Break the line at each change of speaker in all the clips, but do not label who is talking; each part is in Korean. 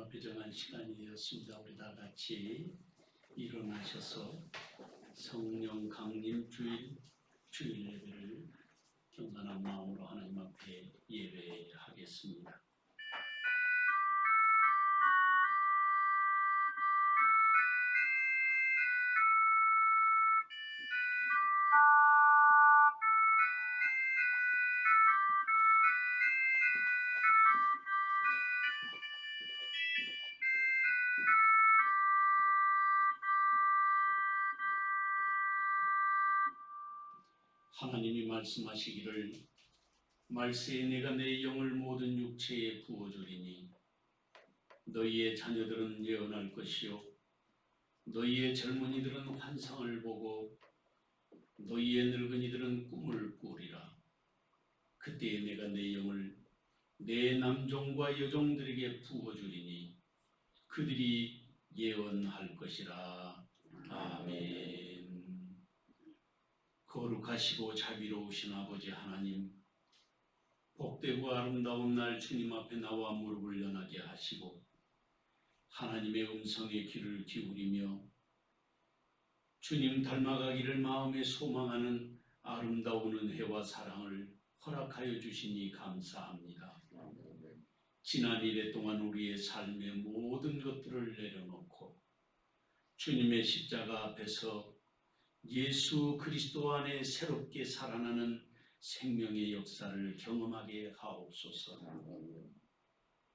앞에 정한 시간이 되었습니다. 우리 다 같이 일어나셔서 성령 강림 주일 예배를 경건한 마음으로 하나님 앞에 예배하겠습니다. 하나님이 말씀하시기를 말세에 내가 내 영을 모든 육체에 부어주리니 너희의 자녀들은 예언할 것이요 너희의 젊은이들은 환상을 보고 너희의 늙은이들은 꿈을 꾸리라. 그때에 내가 내 영을 내 남종과 여종들에게 부어주리니 그들이 예언할 것이라. 아멘. 거룩하시고 자비로우신 아버지 하나님, 복되고 아름다운 날 주님 앞에 나와 무릎을 연하게 하시고 하나님의 음성에 귀를 기울이며 주님 닮아가기를 마음에 소망하는 아름다운 은혜와 사랑을 허락하여 주시니 감사합니다. 지난 일해 동안 우리의 삶의 모든 것들을 내려놓고 주님의 십자가 앞에서 예수 그리스도 안에 새롭게 살아나는 생명의 역사를 경험하게 하옵소서.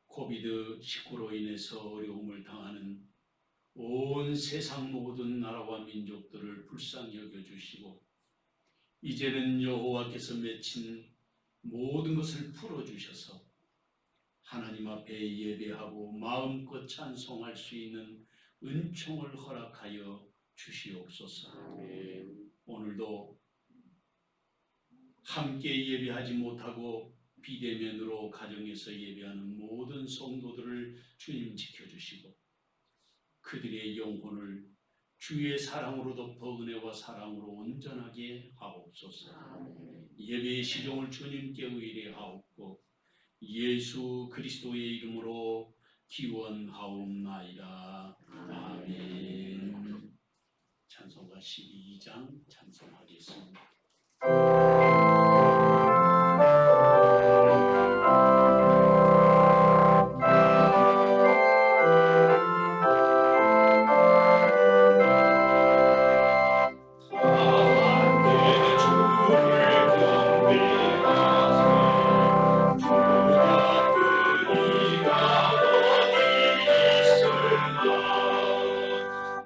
코비드-19로 인해서 어려움을 당하는 온 세상 모든 나라와 민족들을 불쌍히 여겨주시고 이제는 여호와께서 맺힌 모든 것을 풀어주셔서 하나님 앞에 예배하고 마음껏 찬송할 수 있는 은총을 허락하여 주시옵소서. 오늘도 함께 예배하지 못하고 비대면으로 가정에서 예배하는 모든 성도들을 주님 지켜주시고 그들의 영혼을 주의 사랑으로 덮어 은혜와 사랑으로 온전하게 하옵소서. 예배의 시종을 주님께 의뢰하옵고 예수 그리스도의 이름으로 기원하옵나이다. 아멘. 찬송가 12장 찬송하겠습니다.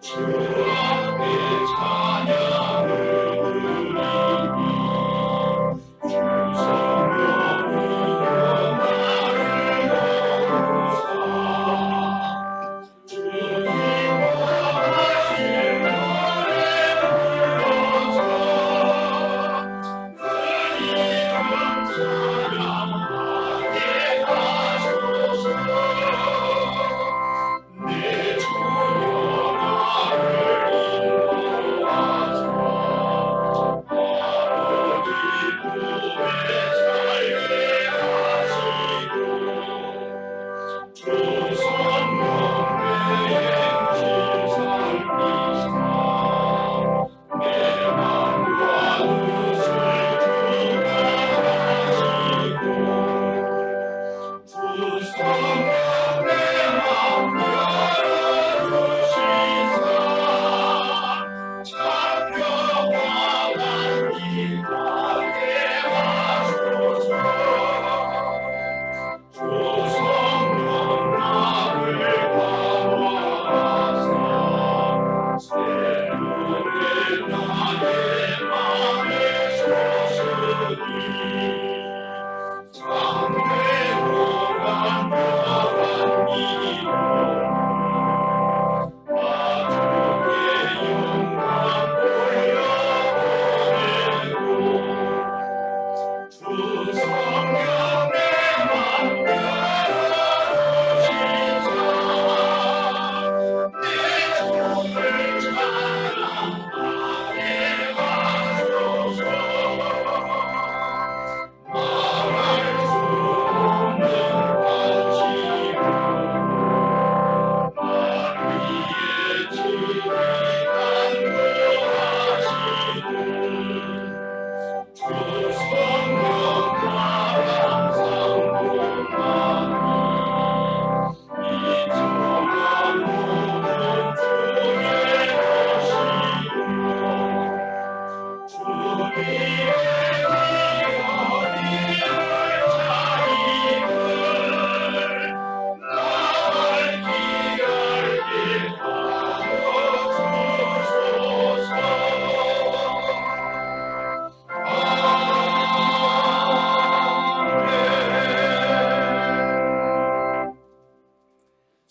주 앞에 찬양을 드리니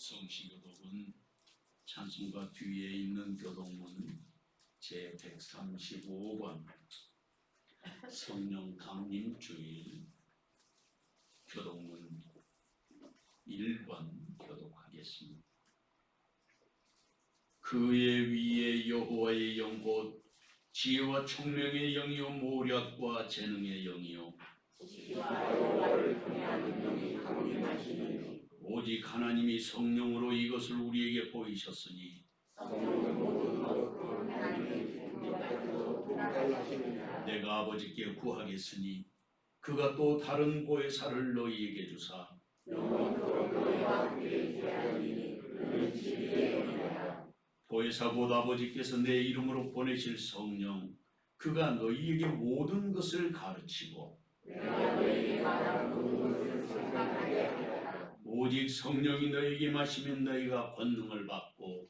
성시교독은 찬송가 뒤에 있는 교독문 제135번 성령 강림 주일 교독문 1번 교독하겠습니다. 그의 위에 여호와의 영 곧 지혜와 총명의 영이요 모략과 재능의 영이요 오직 하나님이 성령으로 이것을 우리에게 보이셨으니 내가 아버지께 구하겠으니 그가 또 다른 보혜사를 너희에게 주사 보혜사 곧 아버지께서 내 이름으로 보내실 성령 그가 너희에게 모든 것을 가르치고 오직 성령이 너희에게 마시면 너희가 권능을 받고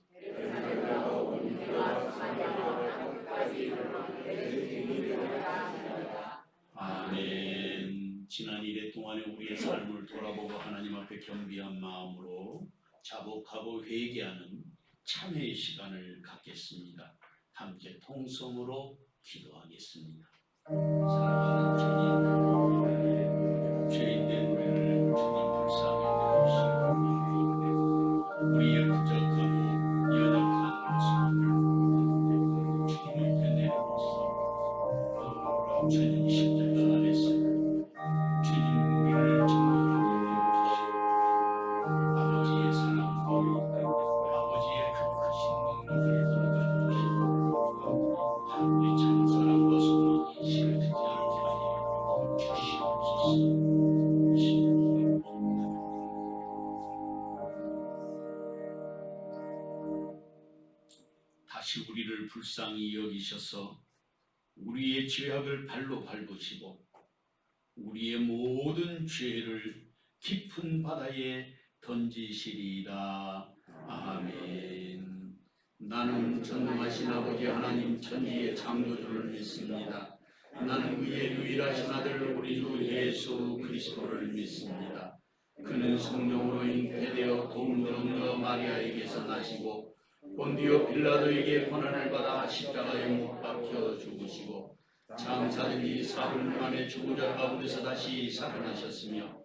아멘. 지난 일해 동안에 우리의 삶을 돌아보고 하나님 앞에 겸비한 마음으로 자복하고 회개하는 참회의 시간을 갖겠습니다. 함께 통성으로 기도하겠습니다. 사랑하는 주님, 죄인된 우리를 주님 불쌍히 여기시고 우리의 부족하고 연약한 모습을 주님을 되내려놓소 주님 십자가 안에서 주님 우리를 증거하게 되어주시고 아버지의 사랑과 아버지의 그 크신 능력을 더가주시고 우리 참사랑과 소망이 실어지지 않게 하여 주시옵소서. 다시 우리를 불쌍히 여기셔서 우리의 죄악을 발로 밟으시고 우리의 모든 죄를 깊은 바다에 던지시리이다. 아멘. 나는 전능하신 아버지 하나님 천지의 창조주를 믿습니다. 나는 그의 유일하신 아들 우리 주 예수 그리스도를 믿습니다. 그는 성령으로 잉태되어 동정녀 마리아에게서 나시고 본디오 빌라도에게 고난을 받아 십자가에 못 박혀 죽으시고 장사된 지 사흘 만에 죽은 자 가운데서 다시 살아나셨으며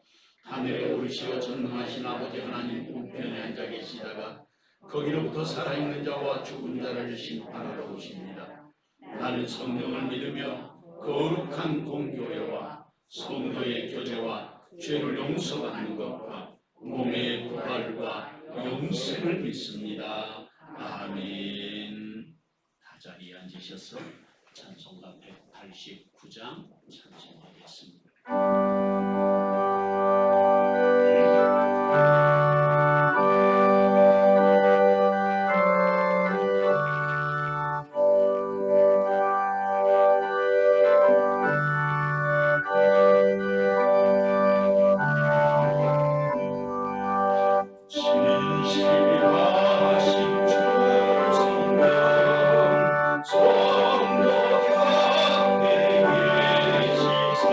하늘에 오르시어 전능하신 아버지 하나님 우편에 앉아 계시다가 거기로부터 살아있는 자와 죽은 자를 심판하러 오십니다. 나는 성령을 믿으며 거룩한 공교회와 성도의 교제와 죄를 용서받는 것과 몸의 부활과 영생을 믿습니다. 아멘. 다 자리에 앉으셔서 찬송가 189장 찬송하겠습니다. 성령 곁에 계시사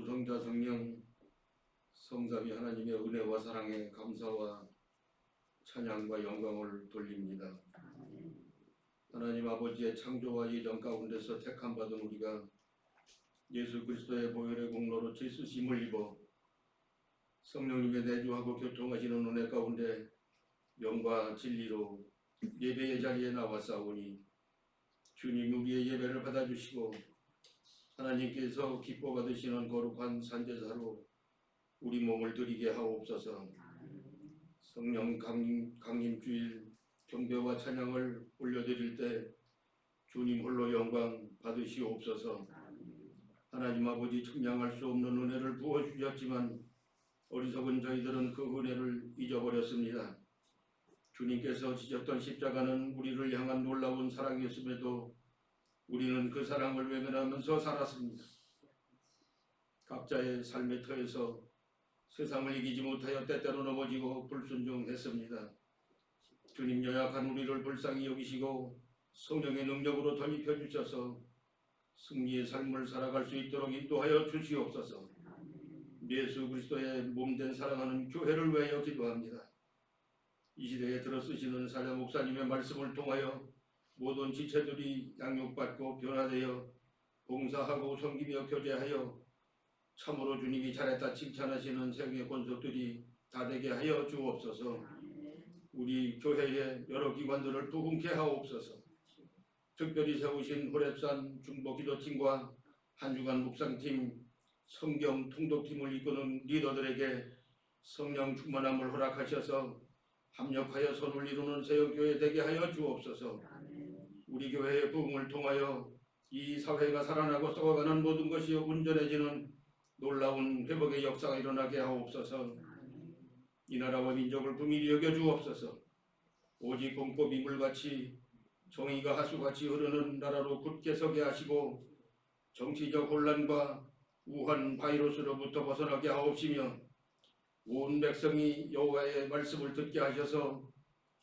성자 성령 성삼위 하나님의 은혜와 사랑에 감사와 찬양과 영광을 돌립니다. 하나님 아버지의 창조와 예정 가운데서 택함 받은 우리가 예수 그리스도의 보혈의 공로로 지수심을 입어 성령님의 내주하고 교통하시는 은혜 가운데 영과 진리로 예배의 자리에 나왔사오니 주님 우리의 예배를 받아주시고 하나님께서 기뻐 받으시는 거룩한 산제사로 우리 몸을 드리게 하옵소서. 성령 강림주일 경배와 찬양을 올려드릴 때 주님 홀로 영광 받으시옵소서. 하나님 아버지 측량할 수 없는 은혜를 부어주셨지만 어리석은 저희들은 그 은혜를 잊어버렸습니다. 주님께서 지셨던 십자가는 우리를 향한 놀라운 사랑이었음에도 우리는 그 사랑을 외면하면서 살았습니다. 각자의 삶의 터에서 세상을 이기지 못하여 때때로 넘어지고 불순종했습니다. 주님 연약한 우리를 불쌍히 여기시고 성령의 능력으로 덧입혀 주셔서 승리의 삶을 살아갈 수 있도록 인도하여 주시옵소서. 예수 그리스도의 몸된 사랑하는 교회를 위하여 기도합니다. 이 시대에 들어쓰시는 사자 목사님의 말씀을 통하여 모든 지체들이 양육받고 변화되어 봉사하고 섬기며 교제하여 참으로 주님이 잘했다 칭찬하시는 생의 권속들이 다 되게 하여 주옵소서. 우리 교회의 여러 기관들을 부흥케 하옵소서. 특별히 세우신 호랩산 중보기도팀과 한 주간 묵상팀, 성경 통독팀을 이끄는 리더들에게 성령 충만함을 허락하셔서 합력하여 선을 이루는 세영교회 되게 하여 주옵소서. 우리 교회의 부흥을 통하여 이 사회가 살아나고 썩어가는 모든 것이 온전해지는 놀라운 회복의 역사가 일어나게 하옵소서. 이 나라와 민족을 긍휼히 여겨 주옵소서. 오직 곰곰이 물같이 정의가 하수같이 흐르는 나라로 굳게 서게 하시고 정치적 혼란과 우한 바이러스로부터 벗어나게 하옵시며 온 백성이 여호와의 말씀을 듣게 하셔서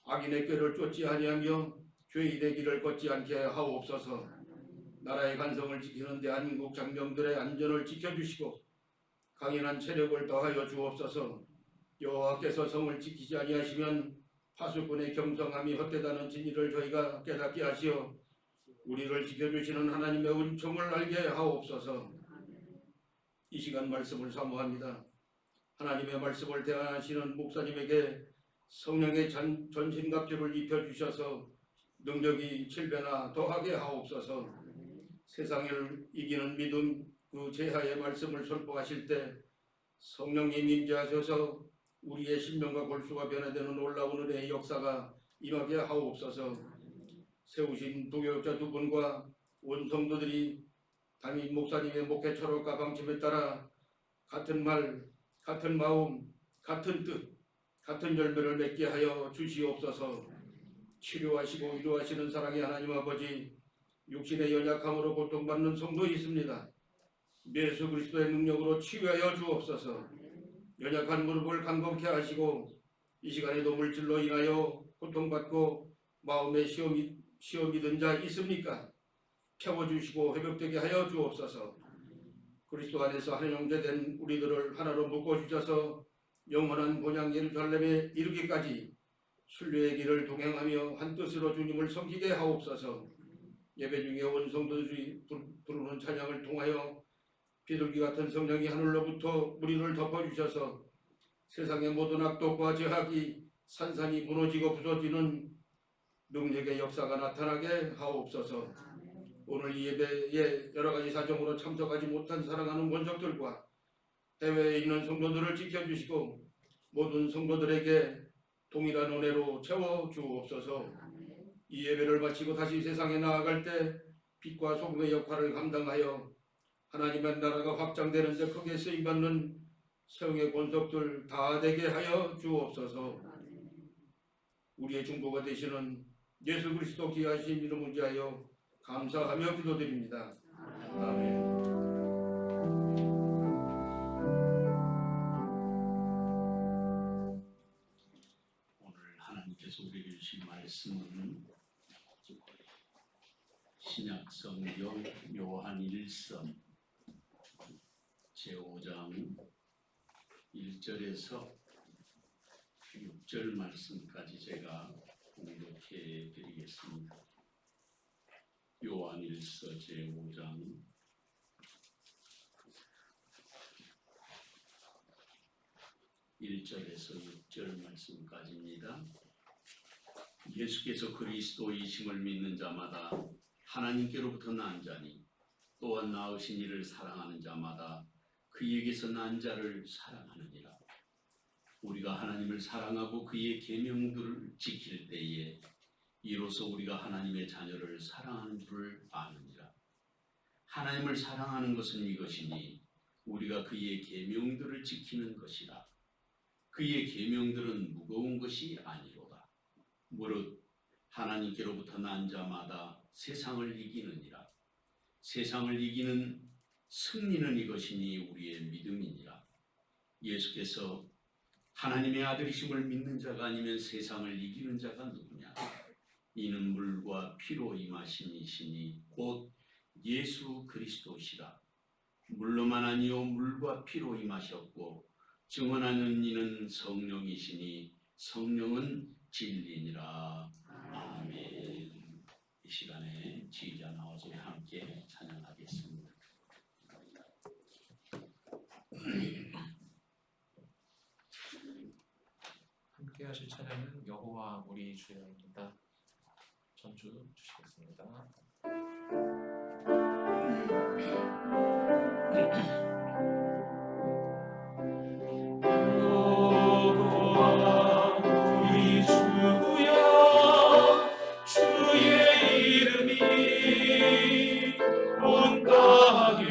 악인의 꾀를 쫓지 아니하며 죄인의 길을 걷지 않게 하옵소서. 나라의 간성을 지키는 대한민국 장병들의 안전을 지켜주시고 강인한 체력을 더하여 주옵소서. 여호와께서 성을 지키지 아니하시면 파수꾼의 경성함이 헛되다는 진리를 저희가 깨닫게 하시어 우리를 지켜주시는 하나님의 은총을 알게 하옵소서. 이 시간 말씀을 사모합니다. 하나님의 말씀을 대하시는 목사님에게 성령의 전신갑주를 입혀주셔서 능력이 7배나 더하게 하옵소서. 세상을 이기는 믿음 그 제하의 말씀을 선포하실 때 성령님 임재하셔서 우리의 심령과 골수가 변화되는 놀라운 은혜의 역사가 임하게 하옵소서. 세우신 부교육자 두 분과 온 성도들이 담임 목사님의 목회 철학과 방침에 따라 같은 말, 같은 마음, 같은 뜻, 같은 열매를 맺게 하여 주시옵소서. 치료하시고 위로하시는 사랑의 하나님 아버지, 육신의 연약함으로 고통받는 성도 있습니다. 예수 그리스도의 능력으로 치유하여 주옵소서. 연약한 무릎을 강건케 하시고 이 시간에도 물질로 인하여 고통받고 마음에 시험이 든 자 있습니까? 펴워주시고 회복되게 하여 주옵소서. 그리스도 안에서 한 형제된 우리들을 하나로 묶어주셔서 영원한 본향 예루살렘에 이르기까지 순례의 길을 동행하며 한 뜻으로 주님을 섬기게 하옵소서. 예배 중에 온 성도들이 부르는 찬양을 통하여 비둘기 같은 성령이 하늘로부터 우리를 덮어주셔서 세상의 모든 악독과 죄악이 산산이 무너지고 부서지는 능력의 역사가 나타나게 하옵소서. 오늘 이 예배에 여러가지 사정으로 참석하지 못한 사랑하는 권속들과 해외에 있는 성도들을 지켜주시고 모든 성도들에게 동일한 은혜로 채워주옵소서. 이 예배를 마치고 다시 세상에 나아갈 때 빛과 소금의 역할을 감당하여 하나님의 나라가 확장되는 데 크게 쓰임받는 성의 권속들 다 되게 하여 주옵소서. 우리의 중보가 되시는 예수 그리스도 귀하신 이름을 위하여 감사하며 기도드립니다. 아멘.
오늘 하나님께서 우리에게 주신 말씀은 신약 성경 요한 1서 제5장 1절에서 6절 말씀까지 제가 공독해 드리겠습니다. 요한일서 제5장 1절에서 6절 말씀까지입니다. 예수께서 그리스도이심을 믿는 자마다 하나님께로부터 난 자니 또한 낳으신 이를 사랑하는 자마다 그에게서 난 자를 사랑하느니라. 우리가 하나님을 사랑하고 그의 계명들을 지킬 때에 이로써 우리가 하나님의 자녀를 사랑하는 줄을 아느니라. 하나님을 사랑하는 것은 이것이니 우리가 그의 계명들을 지키는 것이라. 그의 계명들은 무거운 것이 아니로다. 무릇 하나님께로부터 난 자마다 세상을 이기느니라. 세상을 이기는 승리는 이것이니 우리의 믿음이니라. 예수께서 하나님의 아들이심을 믿는 자가 아니면 세상을 이기는 자가 누구냐? 이는 물과 피로 임하심이시니 곧 예수 그리스도시라. 물로만 아니요 물과 피로 임하셨고 증언하는 이는 성령이시니 성령은 진리니라. 아멘. 이 시간에 지휘자 나와서 함께 찬양하겠습니다.
함께 하실 찬양은 여호와 우리 주여입니다. 전주 주시겠습니다.
여호와 우리 주여 주의 이름이 온 땅에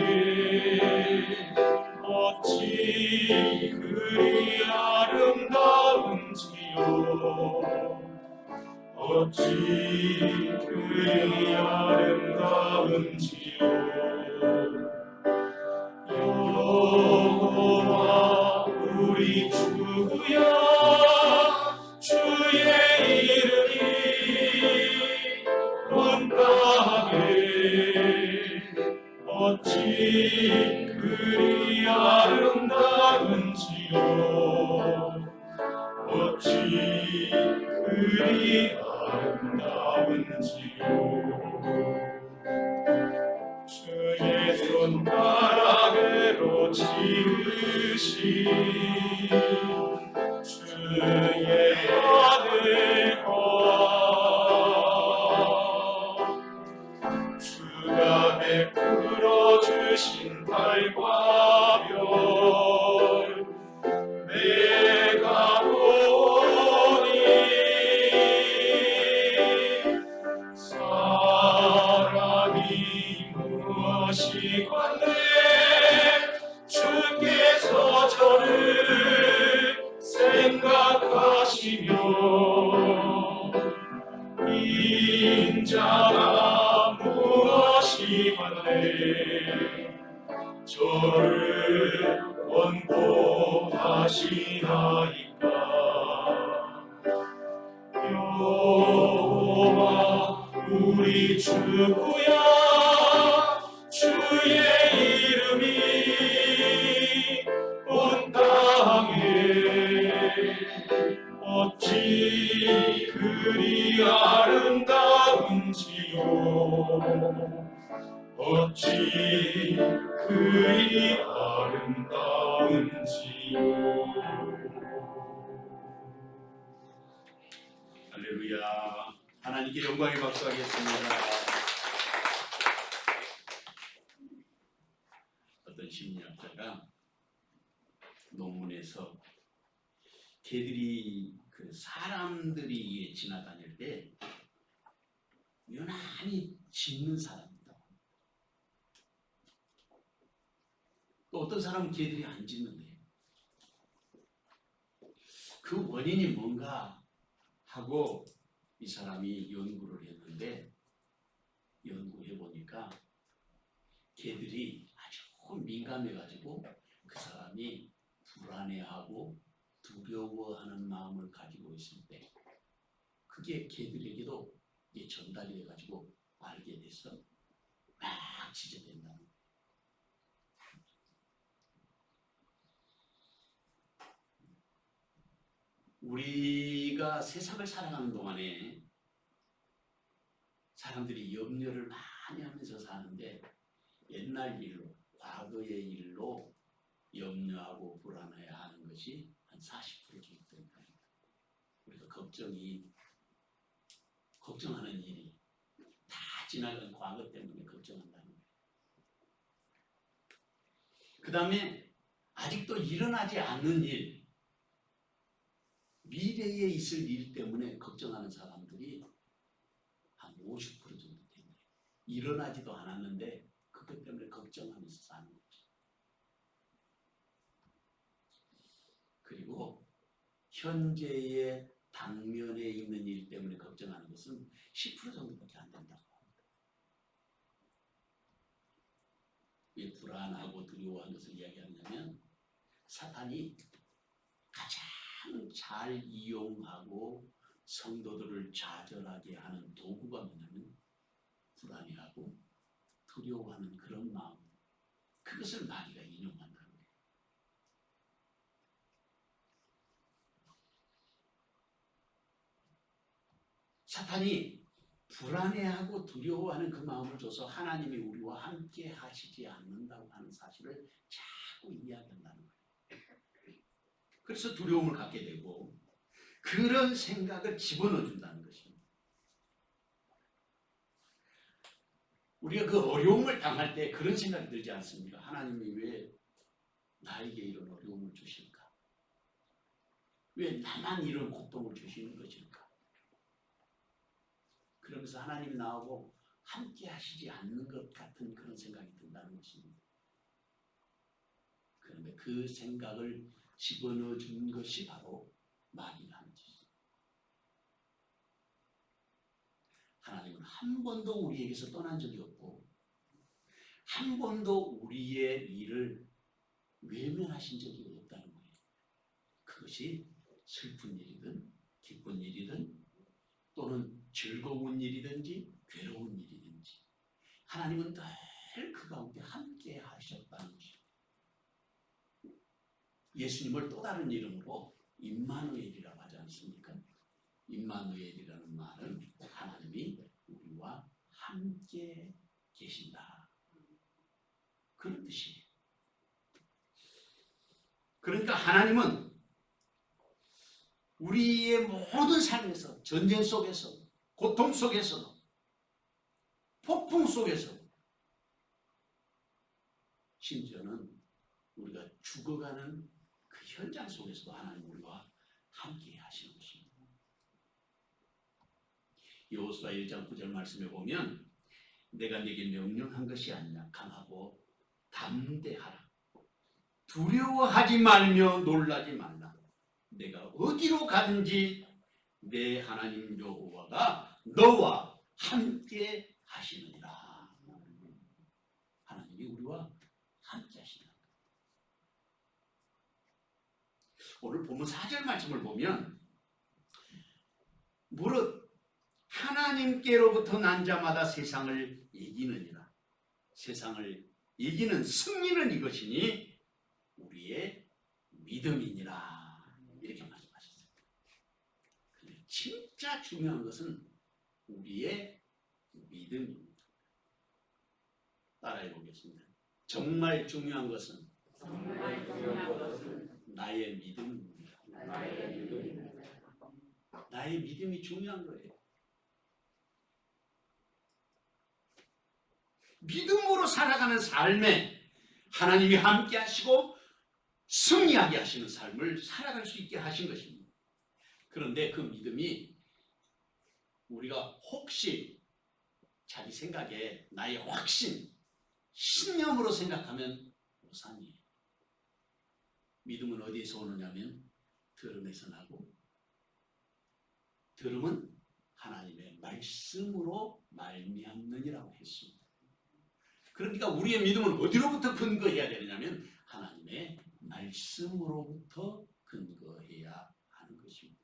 어찌 그리 아름다운지요 어찌 그리 아름다운지요 여호와 우리 주여 주의 이름이 온 땅에 어찌 그리 아름다운지요 어찌 그리 아름다운지요 주의 손가락으로 지으신 주의 아들과 주가 베풀어 주신 달과 별 내가 보니 사람이 무엇이 관대 주께서 저를 생각하시며 인자가 무엇이 관대 저를 원고하시나이까 여호와 우리 주여 주의 이름이 온 땅에 어찌 그리 아름다운지요 어찌 그리 아름다운지요
할렐루야. 하나님께 영광의 박수하겠습니다. 어떤 심리학자가 논문에서 개들이 그 사람들이 지나다닐 때 유난히 짖는 사람이다. 또 어떤 사람은 개들이 안 짖는데 그 원인이 뭔가 하고 이 사람이 연구를 했는데 연구해 보니까 개들이 아주 민감해가지고 그 사람이 불안해하고 두려워하는 마음을 가지고 있을 때 그게 개들에게도 이게 전달이 돼가지고 알게 돼서 막 짖어댄다. 우리가 세상을 살아가는 동안에 사람들이 염려를 많이 하면서 사는데 옛날 일로, 과거의 일로 염려하고 불안해하는 것이 한 40% 정도 됩니다. 우리가 걱정하는 일이 다 지나간 과거 때문에 걱정한다는 거예요. 그 다음에 아직도 일어나지 않는 일, 미래에 있을 일 때문에 걱정하는 사람들이 한 50% 정도 됩니다. 일어나지도 않았는데 그것 때문에 걱정하면서 사는 거죠. 그리고 현재의 당면에 있는 일 때문에 걱정하는 것은 10% 정도밖에 안 된다고 합니다. 왜 불안하고 두려워하는 것을 이야기하냐면 사탄이 가장 잘 이용하고 성도들을 좌절하게 하는 도구가 뭐냐면 불안해하고 두려워하는 그런 마음, 그것을 마귀가 인용한다는 거예요. 사탄이 불안해하고 두려워하는 그 마음을 줘서 하나님이 우리와 함께 하시지 않는다고 하는 사실을 자꾸 이야기한다는 거예요. 그래서 두려움을 갖게 되고 그런 생각을 집어넣어 준다는 것입니다. 우리가 그 어려움을 당할 때 그런 생각이 들지 않습니까? 하나님이 왜 나에게 이런 어려움을 주실까? 왜 나만 이런 고통을 주시는 것일까? 그러면서 하나님이 나하고 함께 하시지 않는 것 같은 그런 생각이 든다는 것입니다. 그런데 그 생각을 집어넣어 준 것이 바로 마귀가 하는 짓입니다. 하나님은 한 번도 우리에게서 떠난 적이 없고 한 번도 우리의 일을 외면하신 적이 없다는 거예요. 그것이 슬픈 일이든 기쁜 일이든 또는 즐거운 일이든지 괴로운 일이든지 하나님은 늘 그 가운데 함께 하셨다는 것입니다. 예수님을 또 다른 이름으로 임마누엘이라고 하지 않습니까? 임마누엘이라는 말은 하나님이 우리와 함께 계신다, 그런 뜻이에요. 그러니까 하나님은 우리의 모든 삶에서, 전쟁 속에서, 고통 속에서, 폭풍 속에서, 심지어는 우리가 죽어가는 그 현장 속에서도 하나님 우리와 함께 하시는 것입니다. 여호수아 1장 9절 말씀에 보면 내가 네게 명령한 것이 아니냐, 강하고 담대하라, 두려워하지 말며 놀라지 말라, 내가 어디로 가든지 내 하나님 여호와가 너와 함께 하시느니라. 하나님이 우리와 함께 하시다. 오늘 본문 4절 말씀을 보면 무릇 하나님께로부터 난 자마다 세상을 이기느니라. 세상을 이기는 승리는 이것이니 우리의 믿음이니라. 이렇게 말씀하셨어요. 근데 진짜 중요한 것은 우리의 믿음입니다. 따라해 보겠습니다. 정말 중요한 것은 나의 믿음입니다. 나의 믿음이 중요한 거예요. 믿음으로 살아가는 삶에 하나님이 함께 하시고 승리하게 하시는 삶을 살아갈 수 있게 하신 것입니다. 그런데 그 믿음이 우리가 혹시 자기 생각에 나의 확신, 신념으로 생각하면 오산이에요. 믿음은 어디에서 오느냐면 들음에서 나고, 들음은 하나님의 말씀으로 말미암느니라고 했습니다. 그러니까 우리의 믿음은 어디로부터 근거해야 되느냐면 하나님의 말씀으로부터 근거해야 하는 것입니다.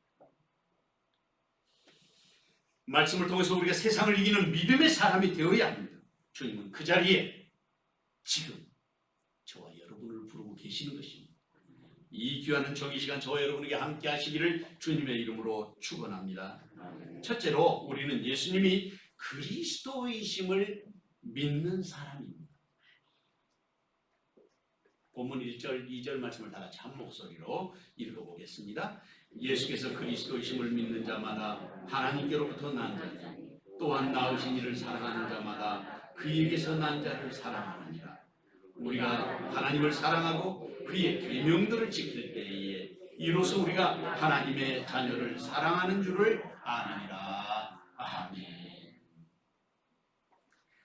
말씀을 통해서 우리가 세상을 이기는 믿음의 사람이 되어야 합니다. 주님은 그 자리에 지금 저와 여러분을 부르고 계시는 것입니다. 이 귀하는 정의 시간 저와 여러분에게 함께 하시기를 주님의 이름으로 축원합니다. 첫째로 우리는 예수님이 그리스도이심을 믿는 사람입니다. 본문 1절, 2절 말씀을 다 같이 한 목소리로 읽어보겠습니다. 예수께서 그리스도이심을 믿는 자마다 하나님께로부터 난 자니 또한 나으신 이를 사랑하는 자마다 그에게서 난 자를 사랑하느니라. 우리가 하나님을 사랑하고 그의 계명들을 지킬 때에 이로써 우리가 하나님의 자녀를 사랑하는 줄을 아느니라. 아멘.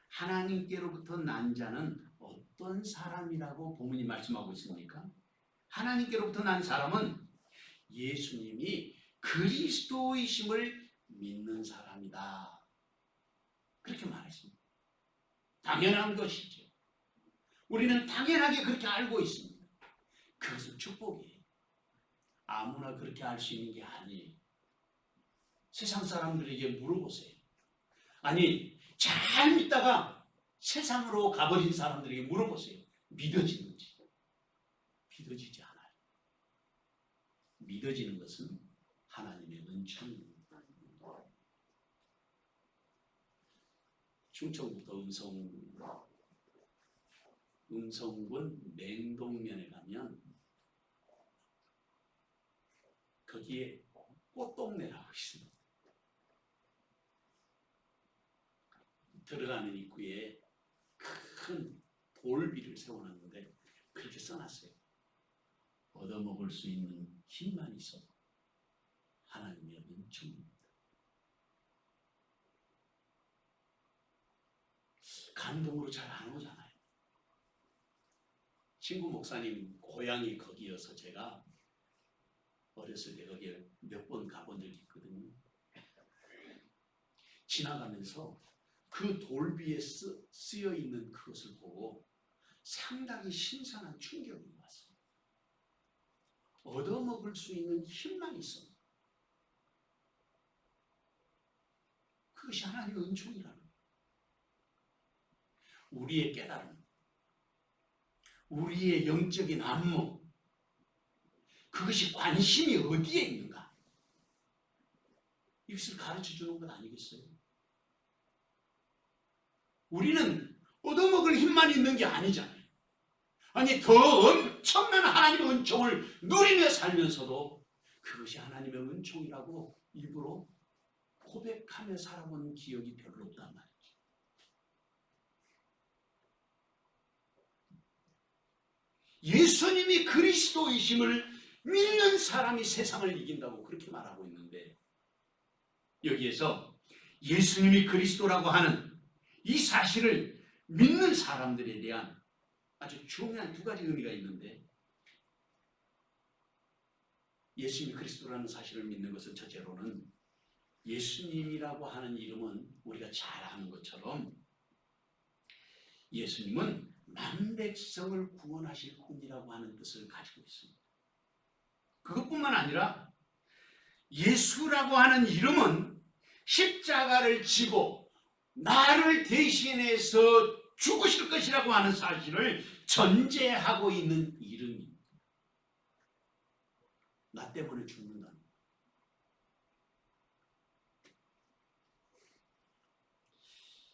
하나님께로부터 난 자는 어떤 사람이라고 본문이 말씀하고 있습니까? 하나님께로부터 난 사람은 예수님이 그리스도이심을 믿는 사람이다. 그렇게 말했습니다. 당연한 것이죠. 우리는 당연하게 그렇게 알고 있습니다. 그것은 축복이에요. 아무나 그렇게 알 수 있는 게 아니에요. 세상 사람들에게 물어보세요. 아니, 잘 믿다가 세상으로 가버린 사람들에게 물어보세요. 믿어지는지. 믿어지지 않아요. 믿어지는 것은 하나님의 은총입니다. 충청부터 음성군 맹동면에 가면 거기에 꽃동네라고 있습니다. 들어가는 입구에 큰 돌비를 세워놨는데 그렇게 써놨어요. 얻어먹을 수 있는 힘만 있어도 하나님의 은총입니다. 감동으로 잘 안 오잖아요. 친구 목사님 고향이 거기여서 제가 어렸을 때 거기에 몇 번 가본 적이 있거든요. 지나가면서 그 돌비에 쓰여 있는 그것을 보고 상당히 신선한 충격이 왔어요. 얻어먹을 수 있는 힘만 있어. 그것이 하나님의 은총이라는 거예요. 우리의 깨달음, 우리의 영적인 안목, 그것이 관심이 어디에 있는가? 이것을 가르쳐 주는 것 아니겠어요? 우리는 얻어먹을 힘만 있는 게 아니잖아요. 아니, 더 엄청난 하나님의 은총을 누리며 살면서도 그것이 하나님의 은총이라고 일부러 고백하며 살아본 기억이 별로 없단 말이에요. 예수님이 그리스도이심을 믿는 사람이 세상을 이긴다고 그렇게 말하고 있는데, 여기에서 예수님이 그리스도라고 하는 이 사실을 믿는 사람들에 대한 아주 중요한 두 가지 의미가 있는데, 예수님이 그리스도라는 사실을 믿는 것은 첫째로는 예수님이라고 하는 이름은 우리가 잘 아는 것처럼 예수님은 만백성을 구원하실 분이라고 하는 뜻을 가지고 있습니다. 그것뿐만 아니라 예수라고 하는 이름은 십자가를 지고 나를 대신해서 죽으실 것이라고 하는 사실을 전제하고 있는 이름입니다. 나 때문에 죽는다는 거예요.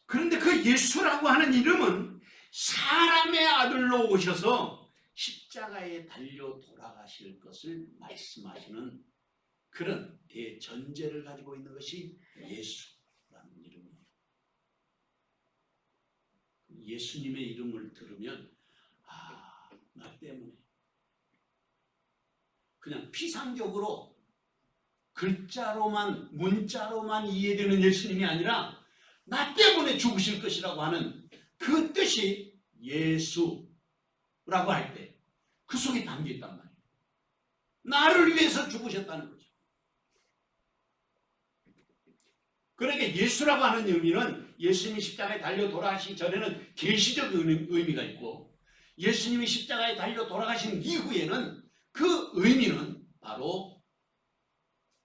그런데 그 예수라고 하는 이름은 사람의 아들로 오셔서 십자가에 달려 돌아가실 것을 말씀하시는 그런 대전제를 가지고 있는 것이 예수라는 이름이에요. 예수님의 이름을 들으면 나 때문에 그냥 피상적으로 글자로만 문자로만 이해되는 예수님이 아니라 나 때문에 죽으실 것이라고 하는 그 뜻이 예수라고 할 때 그 속에 담겨 있단 말이에요. 나를 위해서 죽으셨다는 거죠. 그러니까 예수라고 하는 의미는 예수님이 십자가에 달려 돌아가시기 전에는 계시적 의미가 있고, 예수님이 십자가에 달려 돌아가신 이후에는 그 의미는 바로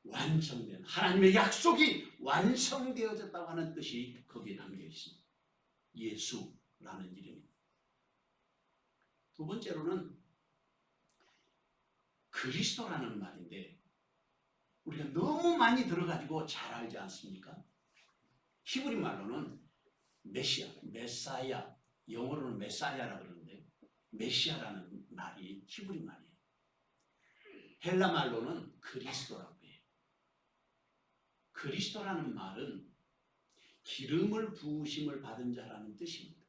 완성된 하나님의 약속이 완성되어졌다고 하는 뜻이 거기에 담겨 있습니다. 예수라는 이름입니다. 두 번째로는 그리스도라는 말인데 우리가 너무 많이 들어가지고 잘 알지 않습니까? 히브리 말로는 메시아, 메사야, 영어로는 메사야라고 그러는데 메시아라는 말이 히브리 말이에요. 헬라 말로는 그리스도라고 해요. 그리스도라는 말은 기름을 부으심을 받은 자라는 뜻입니다.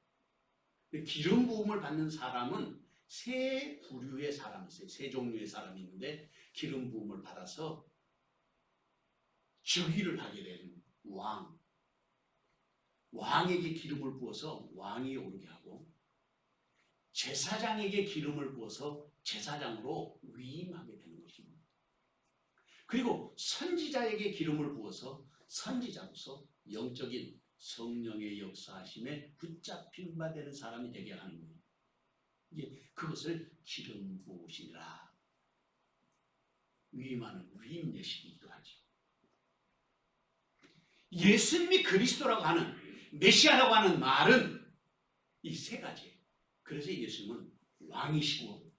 기름 부음을 받는 사람은 세 부류의 사람이 있어요. 세 종류의 사람이 있는데 기름 부음을 받아서 즉위를 하게 된 왕, 왕에게 기름을 부어서 왕이 오르게 하고 제사장에게 기름을 부어서 제사장으로 위임하게 되는 것입니다. 그리고 선지자에게 기름을 부어서 선지자로서 영적인 성령의 역사하심에 붙잡힌 바 되는 사람이 되게 하는 거예요. 이게 그것을 기름 부으시니라 위임하는 위임 예식이기도 하죠. 예수님이 그리스도라고 하는 메시아라고 하는 말은 이 세 가지예요. 그래서 예수님은 왕이시고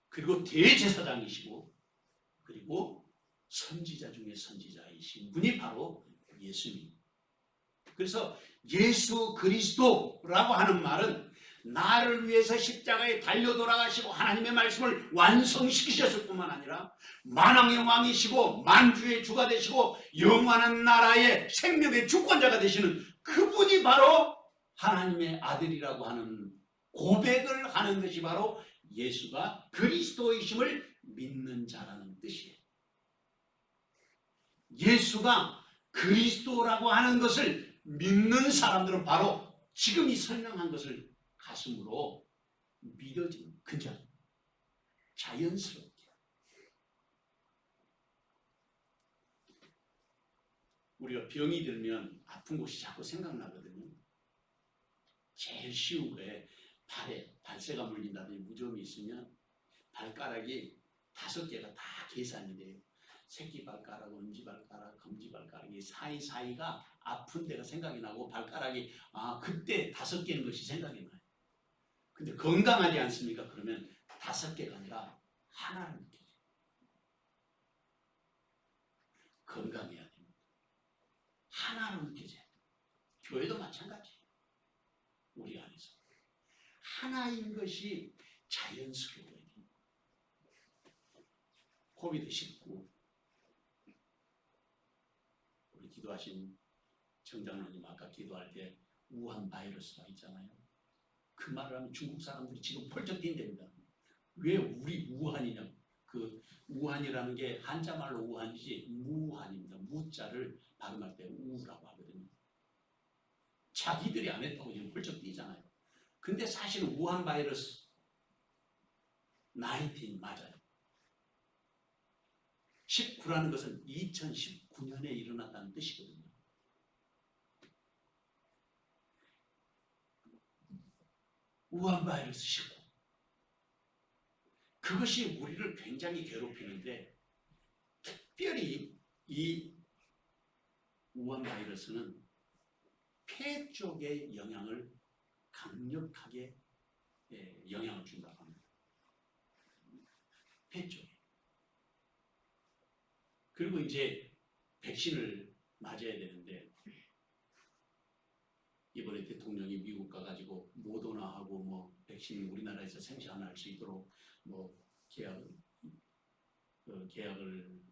그리고 대제사장이시고 그리고 선지자 중에 선지자이신 분이 바로 예수님. 그래서 예수 그리스도라고 하는 말은 나를 위해서 십자가에 달려 돌아가시고 하나님의 말씀을 완성시키셨을 뿐만 아니라 만왕의 왕이시고 만주의 주가 되시고 영원한 나라의 생명의 주권자가 되시는 그분이 바로 하나님의 아들이라고 하는 고백을 하는 것이 바로 예수가 그리스도이심을 믿는 자라는 뜻이에요. 예수가 그리스도라고 하는 것을 믿는 사람들은 바로 지금 이 설명한 것을 가슴으로 믿어지는 그냥 자연스럽게 우리가 병이 들면 아픈 곳이 자꾸 생각나거든요. 제일 쉬운 거에 발에 발새가 물린다든지 무좀이 있으면 발가락이 5개가 다 계산이 돼요. 새끼발가락, 엄지발가락, 검지발가락 이 사이사이가 아픈 데가 생각이 나고 발가락이 그때 5개인 것이 생각이 나요. 근데 건강하지 않습니까? 그러면 5개가 아니라 하나를 느껴요. 건강해야 됩니다. 하나로 느껴져야 돼요. 교회도 마찬가지예요. 우리 안에서 하나인 것이 자연스러워야 됩니다. 코비드-19 우리 기도하신 정장로님 아까 기도할 때 우한 바이러스가 있잖아요. 그 말을 하면 중국 사람들이 지금 펄쩍 뛴답니다. 왜 우리 우한이냐? 그 우한이라는 게 한자말로 우한이지 무한입니다. 무자를 발음할 때 우라고 하거든요. 자기들이 안 했다고 지금 펄쩍 뛰잖아요. 근데 사실 우한 바이러스 19 맞아요. 19라는 것은 2019년에 일어났다는 뜻이거든요. 우한 바이러스 19. 그것이 우리를 굉장히 괴롭히는데 특별히 이 우한 바이러스는 폐 쪽에 영향을 강력하게 영향을 준다고 합니다. 폐 쪽에. 그리고 이제 백신을 맞아야 되는데 이번에 대통령이 미국 가가지고 모더나하고 뭐 백신 우리나라에서 생산할 수 있도록 뭐 계약을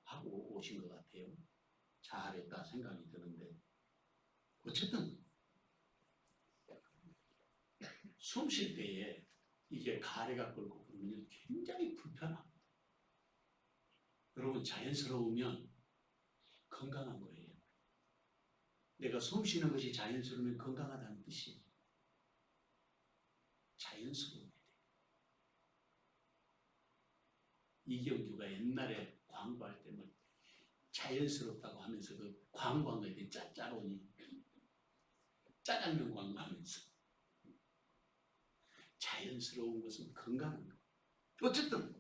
하고 오신 것 같아요. 잘했다 생각이 드는데 어쨌든 숨 쉴 때에 이게 가래가 끓고 그러면 굉장히 불편합니다. 여러분 자연스러우면 건강한 거예요. 내가 숨 쉬는 것이 자연스러우면 건강하다는 뜻이에요. 자연스러워야 돼요. 이경규가 옛날에 광고할 때는 자연스럽다고 하면서 그 광고한 거에 짜짜로니 짜장면 광고하면서 자연스러운 것은 건강한 거. 어쨌든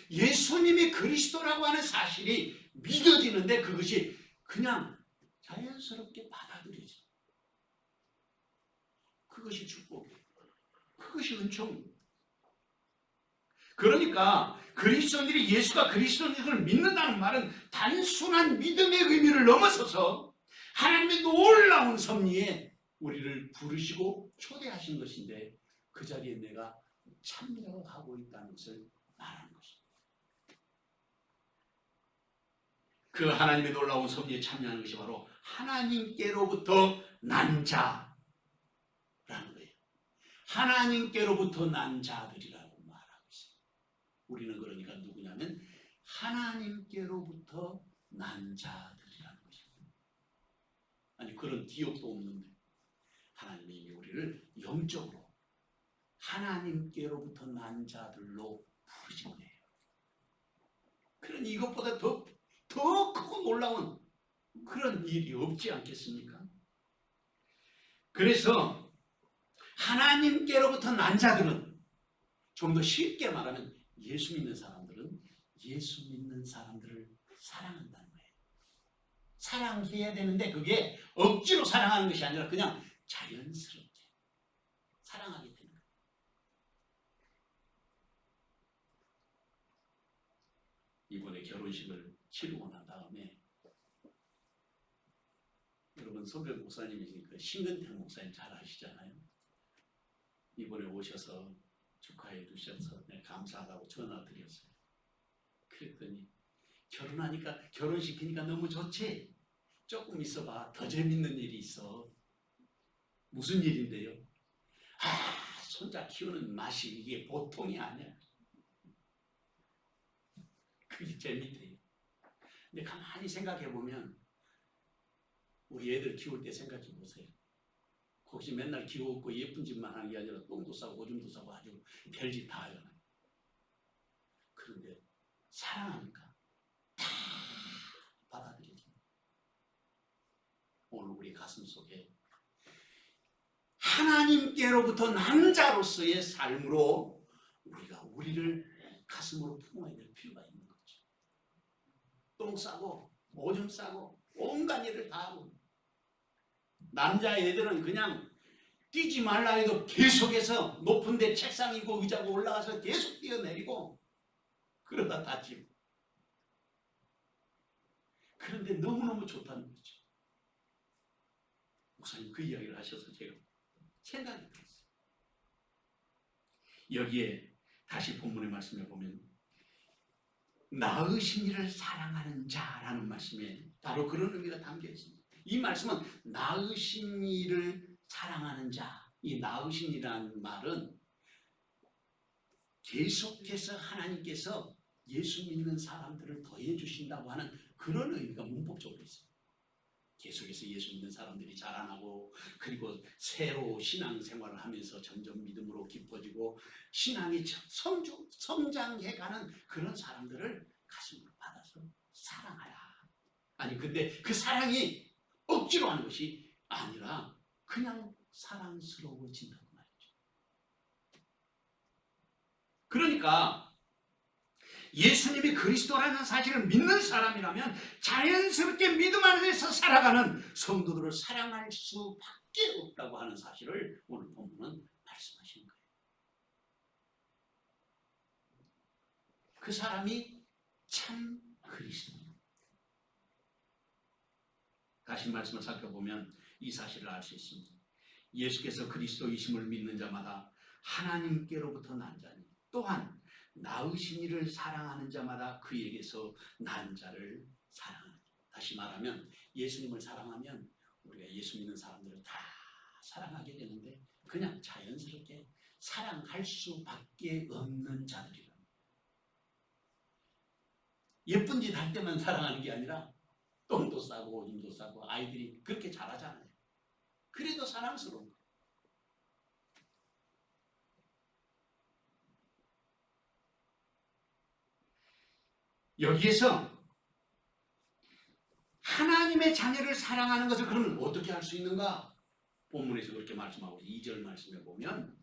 예수님이 그리스도라고 하는 사실이 믿어지는데 그것이 그냥 자연스럽게 받아들여져. 그것이 축복이에요. 그것이 은총입니다. 그러니까 그리스도인들이 예수가 그리스도인을 믿는다는 말은 단순한 믿음의 의미를 넘어서서 하나님의 놀라운 섭리에 우리를 부르시고 초대하신 것인데 그 자리에 내가 참여하고 있다는 것을 말하는 것입니다. 그 하나님의 놀라운 섭리에 참여하는 것이 바로 하나님께로부터 난 자라는 거예요. 하나님께로부터 난 자들이라고 말하고 있어요. 우리는 그러니까 누구냐면 하나님께로부터 난 자들이라는 것입니다. 아니 그런 기억도 없는데 하나님이 이미 우리를 영적으로 하나님께로부터 난 자들로 부르신 거예요. 그러니 이것보다 더 크고 놀라운 그런 일이 없지 않겠습니까? 그래서 하나님께로부터 난 자들은 좀 더 쉽게 말하면 예수 믿는 사람들은 예수 믿는 사람들을 사랑한다는 거예요. 사랑해야 되는데 그게 억지로 사랑하는 것이 아니라 그냥 자연스럽게 사랑하게 되는 거예요. 이번에 결혼식을 치르고 난 다음에 여러분 선배 목사님이시니까 신근택 목사님 잘 아시잖아요. 이번에 오셔서 축하해 주셔서 내가 감사하다고 전화 드렸어요. 그랬더니 결혼하니까 결혼시키니까 너무 좋지? 조금 있어봐. 더 재밌는 일이 있어. 무슨 일인데요? 손자 키우는 맛이 이게 보통이 아니야. 그게 재밌대요. 근데 가만히 생각해 보면 우리 애들 키울 때 생각해 보세요. 혹시 맨날 귀엽고 예쁜 짓만 하는 게 아니라 똥도 싸고 오줌도 싸고 아주 별짓 다 하잖아요. 그런데 사랑하니까 다 받아들여집니다. 오늘 우리 가슴 속에 하나님께로부터 난 자로서의 삶으로 우리가 우리를 가슴으로 품어야 될 필요가 있는 거죠. 똥 싸고 오줌 싸고 온갖 일을 다 하고 남자애들은 그냥 뛰지 말라 해도 계속해서 높은 데 책상이고 의자고 올라가서 계속 뛰어내리고 그러다 다치고 그런데 너무너무 좋다는 거죠. 목사님 그 이야기를 하셔서 제가 생각이 들었어요. 여기에 다시 본문의 말씀에 보면 낳으신 이를 사랑하는 자라는 말씀에 바로 그런 의미가 담겨 있습니다. 이 말씀은 낳으신 이를 사랑하는 자, 이 낳으신 이라는 말은 계속해서 하나님께서 예수 믿는 사람들을 더해 주신다고 하는 그런 의미가 문법적으로 있어요. 계속해서 예수 믿는 사람들이 자라나고 그리고 새로 신앙생활을 하면서 점점 믿음으로 깊어지고 신앙이 성장해가는 그런 사람들을 가슴으로 받아서 사랑하라. 아니 근데 그 사랑이 억지로 하는 것이 아니라 그냥 사랑스러워진다고 말이죠. 그러니까 예수님이 그리스도라는 사실을 믿는 사람이라면 자연스럽게 믿음 안에서 살아가는 성도들을 사랑할 수밖에 없다고 하는 사실을 오늘 본문은 말씀하시는 거예요. 그 사람이 참 그리스도입니다. 다시 말씀을 살펴보면 이 사실을 알 수 있습니다. 예수께서 그리스도이심을 믿는 자마다 하나님께로부터 난 자니 또한 낳으신 이를 사랑하는 자마다 그에게서 난 자를 사랑하는. 다시 말하면 예수님을 사랑하면 우리가 예수 믿는 사람들을 다 사랑하게 되는데 그냥 자연스럽게 사랑할 수밖에 없는 자들이라. 예쁜 짓 할 때만 사랑하는 게 아니라 똥도 싸고 오줌도 싸고 아이들이 그렇게 잘하잖아요. 그래도 사랑스러운 거예요. 여기에서 하나님의 자녀를 사랑하는 것을 그러면 어떻게 할 수 있는가? 본문에서 그렇게 말씀하고 2절 말씀에 보면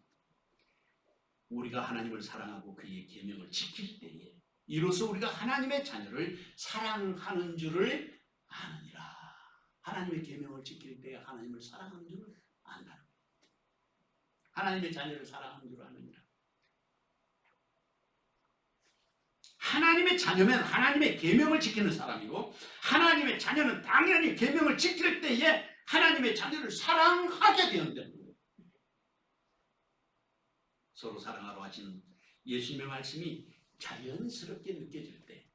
우리가 하나님을 사랑하고 그의 계명을 지킬 때에 이로써 우리가 하나님의 자녀를 사랑하는 줄을 아느니라. 하나님의 계명을 지킬 때에 하나님을 사랑하는 줄을 안다는 거예요. 하나님의 자녀를 사랑하는 줄 아느니라. 하나님의 자녀면 하나님의 계명을 지키는 사람이고 하나님의 자녀는 당연히 계명을 지킬 때에 하나님의 자녀를 사랑하게 되는 거예요. 서로 사랑하러 하시는 예수님의 말씀이 자연스럽게 느껴질 때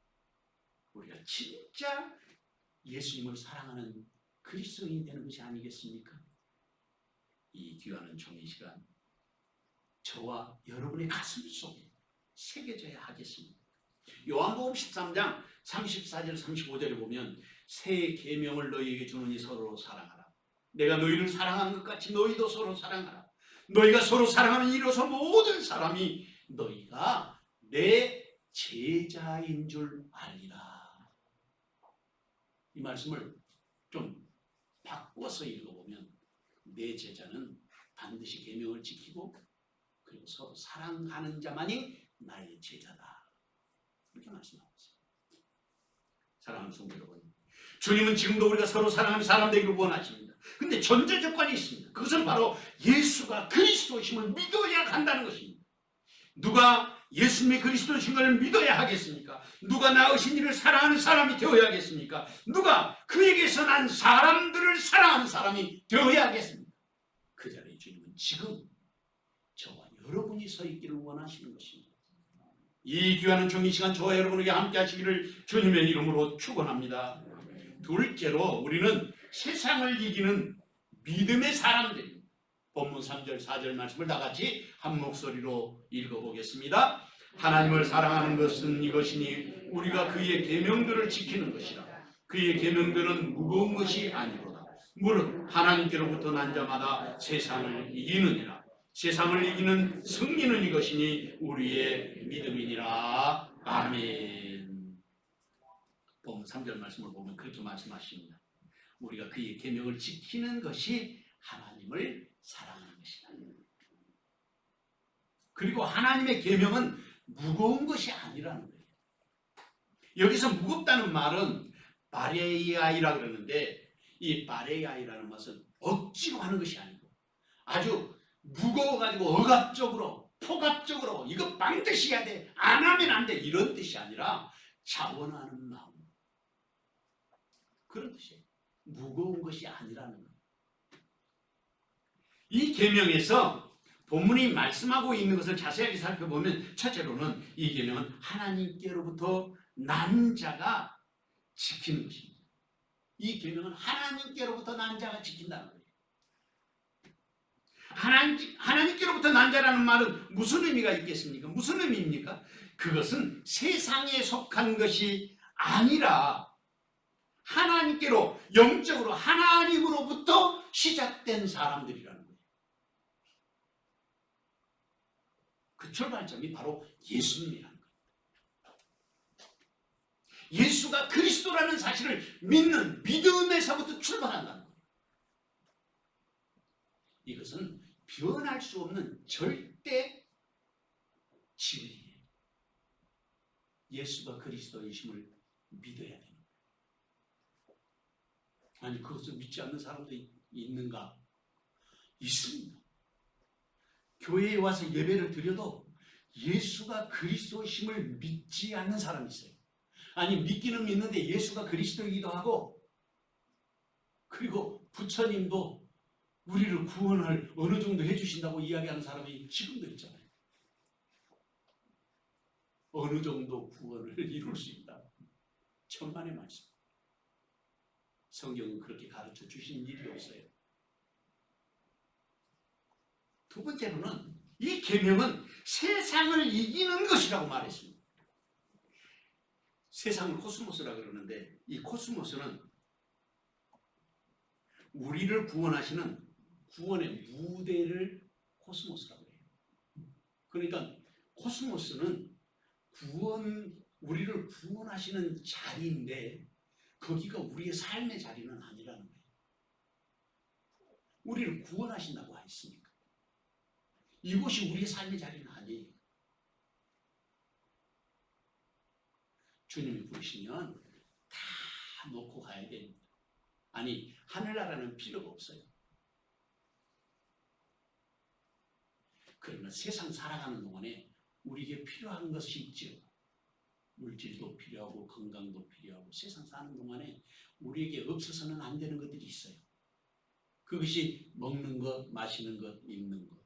우리가 진짜 예수님을 사랑하는 그리스도인이 되는 것이 아니겠습니까? 이 귀하는 종이 시간 저와 여러분의 가슴 속에 새겨져야 하겠습니다. 요한복음 13장 34절 35절에 보면 새 계명을 너희에게 주노니 서로 사랑하라. 내가 너희를 사랑한 것 같이 너희도 서로 사랑하라. 너희가 서로 사랑하는 이로써 모든 사람이 너희가 내 제자인 줄 알리라. 이 말씀을 좀 바꿔서 읽어보면 내 제자는 반드시 계명을 지키고 그리고 서로 사랑하는 자만이 나의 제자다. 그렇게 말씀하고 있습니다. 사랑하는 성도 여러분, 주님은 지금도 우리가 서로 사랑하는 사람 되기를 원하십니다. 근데 전제 조건이 있습니다. 그것은 바로 예수가 그리스도이심을 믿어야 한다는 것입니다. 누가 예수님이 그리스도이신 것을 믿어야 하겠습니까? 누가 나으신 이를 사랑하는 사람이 되어야 하겠습니까? 누가 그에게서 난 사람들을 사랑하는 사람이 되어야 하겠습니까? 그 자리에 주님은 지금 저와 여러분이 서 있기를 원하시는 것입니다. 이 귀한 종이 시간 저와 여러분에게 함께 하시기를 주님의 이름으로 축원합니다. 둘째로 우리는 세상을 이기는 믿음의 사람들입니다. 본문 3절 4절 말씀을 다 같이 한 목소리로 읽어보겠습니다. 하나님을 사랑하는 것은 이것이니 우리가 그의 계명들을 지키는 것이라. 그의 계명들은 무거운 것이 아니로다. 무릇 하나님께로부터 난 자마다 세상을 이기느니라. 세상을 이기는 승리는 이것이니 우리의 믿음이니라. 아멘. 본문 3절 말씀을 보면 그렇게 말씀하십니다. 우리가 그의 계명을 지키는 것이 하나님을 사랑하는 것이다. 그리고 하나님의 계명은 무거운 것이 아니라는 거예요. 여기서 무겁다는 말은 바레이아이라 그러는데 이 바레이아이라는 것은 억지로 하는 것이 아니고 아주 무거워가지고 억압적으로 폭압적으로 이거 반드시 해야 돼 안 하면 안 돼 이런 뜻이 아니라 자원하는 마음 그런 뜻이에요. 무거운 것이 아니라는 거예요. 이 계명에서 본문이 말씀하고 있는 것을 자세하게 살펴보면 첫째로는 이 계명은 하나님께로부터 난 자가 지키는 것입니다. 이 계명은 하나님께로부터 난 자가 지킨다는 거예요. 하나님께로부터 난 자라는 말은 무슨 의미가 있겠습니까? 무슨 의미입니까? 그것은 세상에 속한 것이 아니라 하나님께로 영적으로 하나님으로부터 시작된 사람들이라는 거예요. 그 출발점이 바로 예수님이라는 거예요. 예수가 그리스도라는 사실을 믿는 믿음에서부터 출발한다는 거예요. 이것은 변할 수 없는 절대 진리예요. 예수가 그리스도이심을 믿어야 됩니다. 아니 그것을 믿지 않는 사람도 있는가? 있습니다. 교회에 와서 예배를 드려도 예수가 그리스도이심을 믿지 않는 사람이 있어요. 아니 믿기는 믿는데 예수가 그리스도이기도 하고 그리고 부처님도 우리를 구원을 어느 정도 해주신다고 이야기하는 사람이 지금도 있잖아요. 어느 정도 구원을 이룰 수 있다. 천만의 말씀. 성경은 그렇게 가르쳐 주신 일이 없어요. 두 번째로는 이 계명은 세상을 이기는 것이라고 말했습니다. 세상을 코스모스라 그러는데 이 코스모스는 우리를 구원하시는 구원의 무대를 코스모스라고 해요. 그러니까 코스모스는 우리를 구원하시는 자리인데 거기가 우리의 삶의 자리는 아니라는 거예요. 우리를 구원하신다고 했으니까 이곳이 우리의 삶의 자리는 아니에요. 주님이 부르시면 다 놓고 가야 됩니다. 아니 하늘나라는 필요가 없어요. 그러나 세상 살아가는 동안에 우리에게 필요한 것이 있죠. 물질도 필요하고 건강도 필요하고 세상 사는 동안에 우리에게 없어서는 안 되는 것들이 있어요. 그것이 먹는 것, 마시는 것, 입는 것.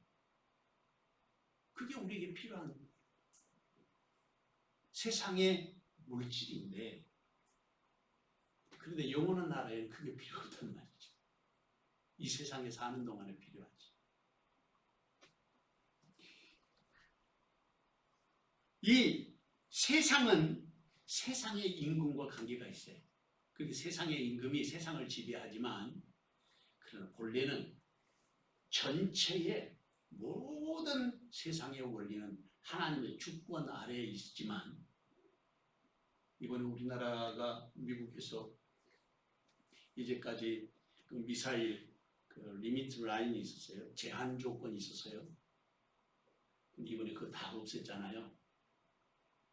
그게 우리에게 필요한 세상의 물질인데, 그런데 영원한 나라에는 그게 필요 없단 말이죠. 이 세상에 사는 동안에 필요하지. 이 세상은 세상의 임금과 관계가 있어요. 그렇게 세상의 임금이 세상을 지배하지만, 그러나 본래는 전체의 모든 세상의 원리는 하나님의 주권 아래에 있지만, 이번에 우리나라가 미국에서 이제까지 그 미사일 그 리미트 라인이 있었어요. 제한 조건이 있었어요. 근데 이번에 그거 다 없앴잖아요.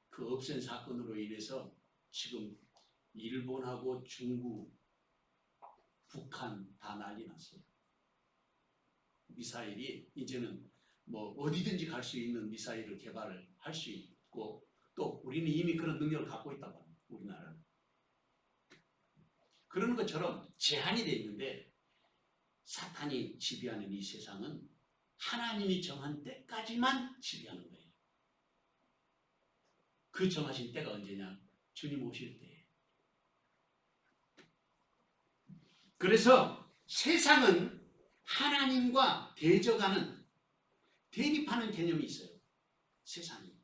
그 없앤 사건으로 인해서 지금 일본하고 중국, 북한 다 난리 났어요. 미사일이 이제는 뭐 어디든지 갈 수 있는 미사일을 개발을 할 수 있고, 또 우리는 이미 그런 능력을 갖고 있다고 합니다. 우리나라는. 그런 것처럼 제한이 되어 있는데, 사탄이 지배하는 이 세상은 하나님이 정한 때까지만 지배하는 거예요. 그 정하신 때가 언제냐? 주님 오실 때예요. 그래서 세상은 하나님과 대적하는, 대립하는 개념이 있어요. 세상이.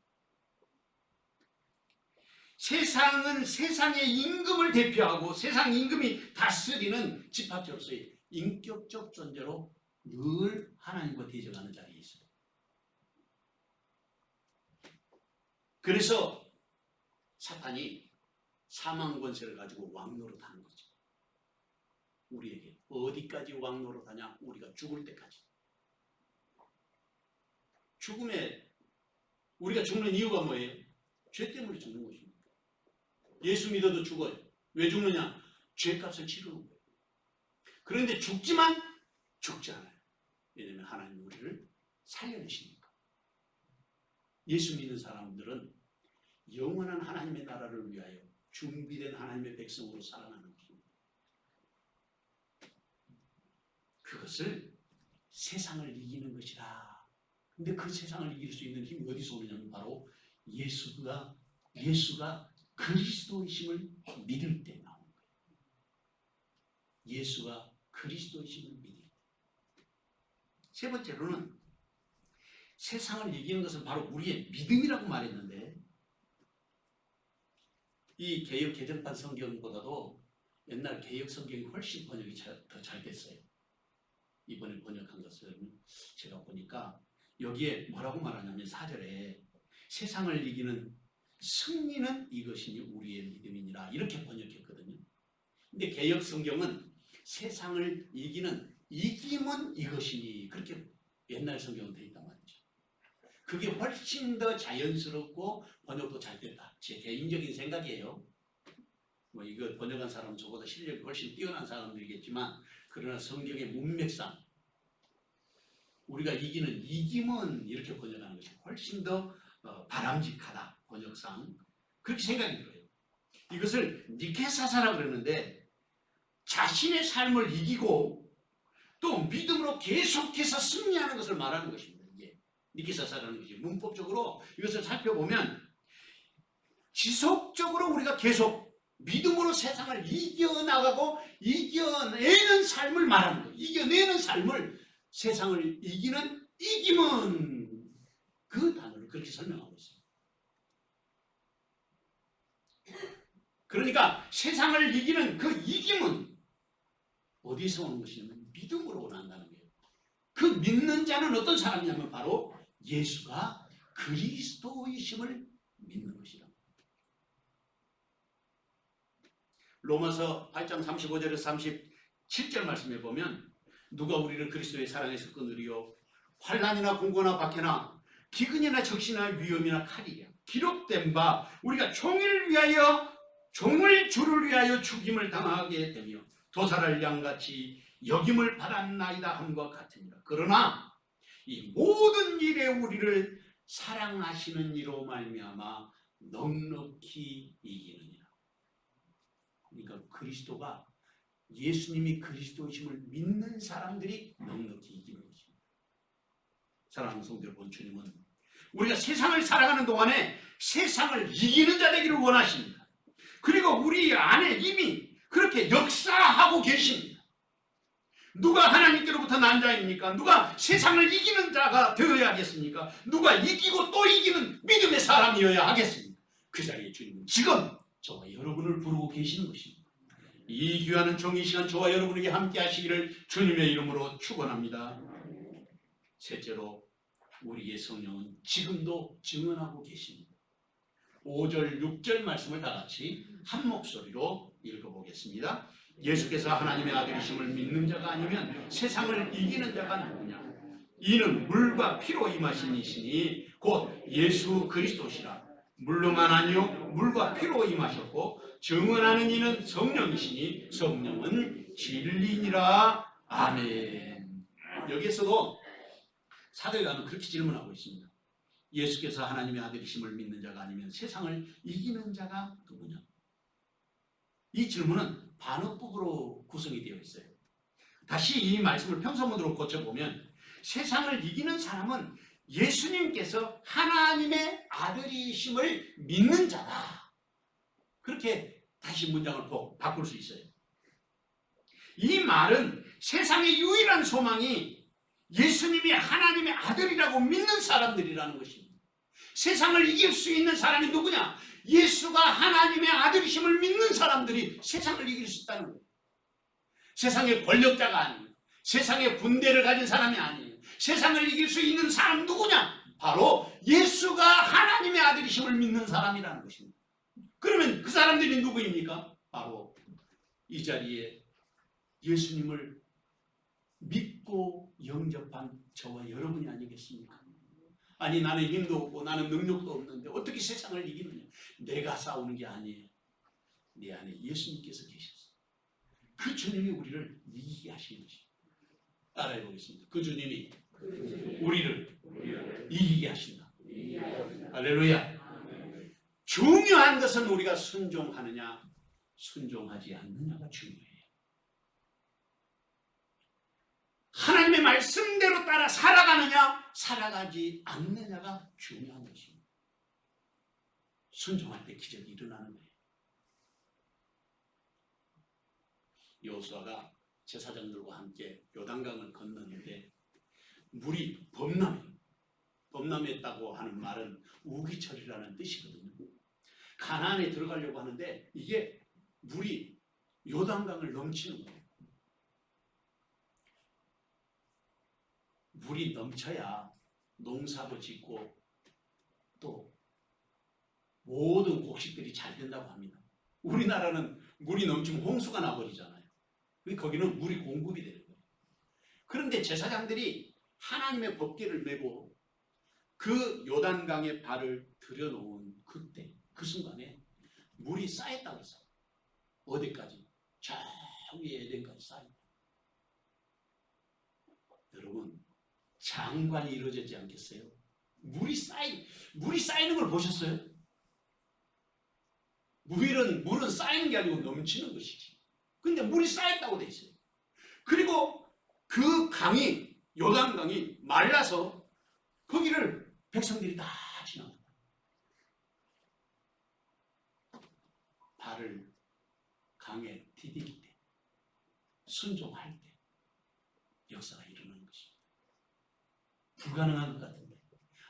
세상은 세상의 임금을 대표하고 세상 임금이 다스리는 집합체로서의 인격적 존재로 늘 하나님과 대적하는 자리에 있어요. 그래서 사탄이 사망 권세를 가지고 왕노릇하는 거죠. 우리에게 어디까지 왕노릇하냐? 우리가 죽을 때까지. 죽음에 우리가 죽는 이유가 뭐예요? 죄 때문에 죽는 것입니다. 예수 믿어도 죽어요. 왜 죽느냐? 죄값을 치르는 거예요. 그런데 죽지만 죽지 않아요. 왜냐하면 하나님 우리를 살려내시니까. 예수 믿는 사람들은 영원한 하나님의 나라를 위하여 준비된 하나님의 백성으로 살아가는 것입니다. 그것을 세상을 이기는 것이라. 근데 그 세상을 이길 수 있는 힘이 어디서 오느냐면 바로 예수가 그리스도이심을 믿을 때 나오는 거예요. 예수가 그리스도이심을 믿을 때. 세 번째로는 세상을 이기는 것은 바로 우리의 믿음이라고 말했는데, 이 개역 개정판 성경보다도 옛날 개역 성경이 훨씬 번역이 더 잘 됐어요. 이번에 번역한 것은 제가 보니까 여기에 뭐라고 말하냐면 4절에 세상을 이기는 승리는 이것이니 우리의 믿음이니라 이렇게 번역했거든요. 근데 개역 성경은 세상을 이기는 이김은 이것이니 그렇게 옛날 성경은 돼 있단 말이죠. 그게 훨씬 더 자연스럽고 번역도 잘 됐다. 제 개인적인 생각이에요. 뭐 이거 번역한 사람은 저보다 실력이 훨씬 뛰어난 사람들이겠지만, 그러나 성경의 문맥상 우리가 이기는 이김은 이렇게 번역하는 것이 훨씬 더 바람직하다. 번역상 그렇게 생각이 들어요. 이것을 니케사사라 그러는데, 자신의 삶을 이기고 또 믿음으로 계속해서 승리하는 것을 말하는 것입니다. 이게 니케사사라는 것이 문법적으로 이것을 살펴보면 지속적으로 우리가 계속 믿음으로 세상을 이겨나가고 이겨내는 삶을 말하는 거예요. 이겨내는 삶을, 세상을 이기는 이김은 그 단어를 그렇게 설명하고 있어요. 그러니까 세상을 이기는 그 이김은 어디서 오는 것이냐면 믿음으로 난다는 거예요. 그 믿는 자는 어떤 사람이냐면 바로 예수가 그리스도이심을 믿는 것이다. 로마서 8장 35절에서 37절 말씀에 보면, 누가 우리를 그리스도의 사랑에서 끊으리요? 환난이나 공고나 박해나 기근이나 적시나 위험이나 칼이랴. 기록된 바 우리가 종을 주를 위하여 죽임을 당하게 되며 도살할 양같이 여김을 받았나이다 함과 같으니라. 그러나 이 모든 일에 우리를 사랑하시는 이로 말미암아 넉넉히 이기느니라. 그러니까 그리스도가 예수님이 그리스도이심을 믿는 사람들이 넉넉히 이기는 것입니다. 사랑하는 성도 여러분, 주님은 우리가 세상을 살아가는 동안에 세상을 이기는 자 되기를 원하십니다. 그리고 우리 안에 이미 그렇게 역사하고 계십니다. 누가 하나님께로부터 난 자입니까? 누가 세상을 이기는 자가 되어야 하겠습니까? 누가 이기고 또 이기는 믿음의 사람이어야 하겠습니까? 그 자리에 주님은 지금 저와 여러분을 부르고 계시는 것입니다. 이 귀한 종이 시간 저와 여러분에게 함께 하시기를 주님의 이름으로 축원합니다. 셋째로 우리의 성령은 지금도 증언하고 계십니다. 5절, 6절 말씀을 다 같이 한 목소리로 읽어보겠습니다. 예수께서 하나님의 아들이심을 믿는 자가 아니면 세상을 이기는 자가 누구냐? 이는 물과 피로 임하신 이시니 곧 예수 그리스도시라. 물로만 아니요 물과 피로 임하셨고 증언하는 이는 성령이시니 성령은 진리니라. 아멘. 여기에서도 사도 요한은 그렇게 질문하고 있습니다. 예수께서 하나님의 아들이심을 믿는 자가 아니면 세상을 이기는 자가 누구냐? 이 질문은 반어법으로 구성이 되어 있어요. 다시 이 말씀을 평서문으로 고쳐보면 세상을 이기는 사람은 예수님께서 하나님의 아들이심을 믿는 자다. 그렇게 다시 문장을 바꿀 수 있어요. 이 말은 세상의 유일한 소망이 예수님이 하나님의 아들이라고 믿는 사람들이라는 것입니다. 세상을 이길 수 있는 사람이 누구냐? 예수가 하나님의 아들이심을 믿는 사람들이 세상을 이길 수 있다는 거예요. 세상의 권력자가 아니에요. 세상의 군대를 가진 사람이 아니에요. 세상을 이길 수 있는 사람 누구냐? 바로 예수가 하나님의 아들이심을 믿는 사람이라는 것입니다. 그러면 그 사람들이 누구입니까? 바로 이 자리에 예수님을 믿고 영접한 저와 여러분이 아니겠습니까? 아니 나는 힘도 없고 나는 능력도 없는데 어떻게 세상을 이기느냐? 내가 싸우는 게 아니에요. 내 안에 예수님께서 계셨어요. 그 주님이 우리를 이기게 하시는 것입니다. 따라해 보겠습니다. 그 주님이 우리를 이기게 하신다. 할렐루야. 중요한 것은 우리가 순종하느냐 순종하지 않느냐가 중요해요. 하나님의 말씀대로 따라 살아가느냐 살아가지 않느냐가 중요한 것입니다. 순종할 때 기적이 일어나는 거예요. 여호수아가 제사장들과 함께 요단강을 건너는데 물이 범람했다고 하는 말은 우기철이라는 뜻이거든요. 가나안에 들어가려고 하는데 이게 물이 요단강을 넘치는 거예요. 물이 넘쳐야 농사도 짓고 또 모든 곡식들이 잘 된다고 합니다. 우리나라는 물이 넘치면 홍수가 나버리잖아요. 거기는 물이 공급이 되는 거예요. 그런데 제사장들이 하나님의 법궤를 메고 그 요단강에 발을 들여놓은 그때 그 순간에 물이 쌓였다고 했어요. 어디까지? 저 위에 에덴까지 쌓였다. 여러분 장관이 이루어지지 않겠어요? 물이 쌓이는 걸 보셨어요? 물은 쌓이는 게 아니고 넘치는 것이지. 근데 물이 쌓였다고 돼 있어요. 그리고 그 강이 요단강이 말라서 거기를 백성들이 다 지나간다. 발을 강에 디딜 때, 순종할 때 역사가 일어나는 것입니다. 불가능한 것 같은데,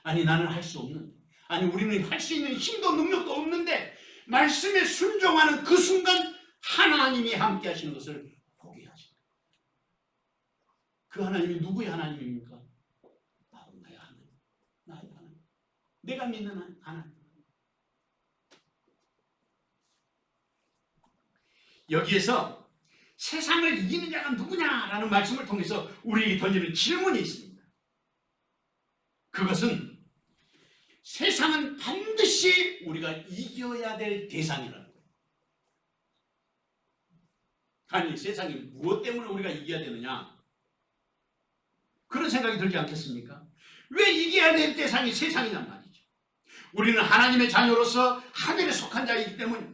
아니 나는 할 수 없는데, 아니 우리는 할 수 있는 힘도 능력도 없는데 말씀에 순종하는 그 순간 하나님이 함께 하시는 것을 보게 하십니다. 그 하나님이 누구의 하나님입니까? 바로 나의 하나님, 나의 하나님, 내가 믿는 하나님. 여기에서 세상을 이기는 자가 누구냐라는 말씀을 통해서 우리에게 던지는 질문이 있습니다. 그것은 세상은 반드시 우리가 이겨야 될 대상이라는 거예요. 아니 세상이 무엇 때문에 우리가 이겨야 되느냐? 그런 생각이 들지 않겠습니까? 왜 이겨야 될 대상이 세상이란 말이죠. 우리는 하나님의 자녀로서 하늘에 속한 자이기 때문에,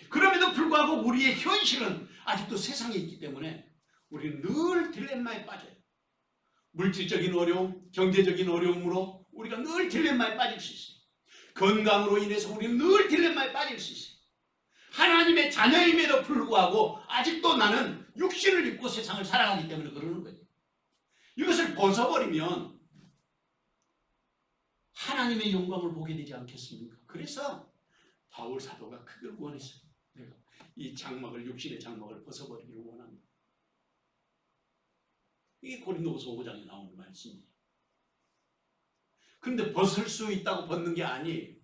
그럼에도 불구하고 우리의 현실은 아직도 세상에 있기 때문에 우리는 늘 딜레마에 빠져요. 물질적인 어려움, 경제적인 어려움으로 우리가 늘 딜레마에 빠질 수 있어요. 건강으로 인해서 우리는 늘 딜레마에 빠질 수 있어요. 하나님의 자녀임에도 불구하고 아직도 나는 육신을 입고 세상을 살아가기 때문에 그러는 거예요. 이것을 벗어버리면 하나님의 영광을 보게 되지 않겠습니까? 그래서 바울 사도가 그걸 원했어요. 내가 이 장막을, 육신의 장막을 벗어버리기를 원한다. 이게 고린도후서 5장에 나오는 말씀이에요. 근데 벗을 수 있다고 벗는 게 아니에요.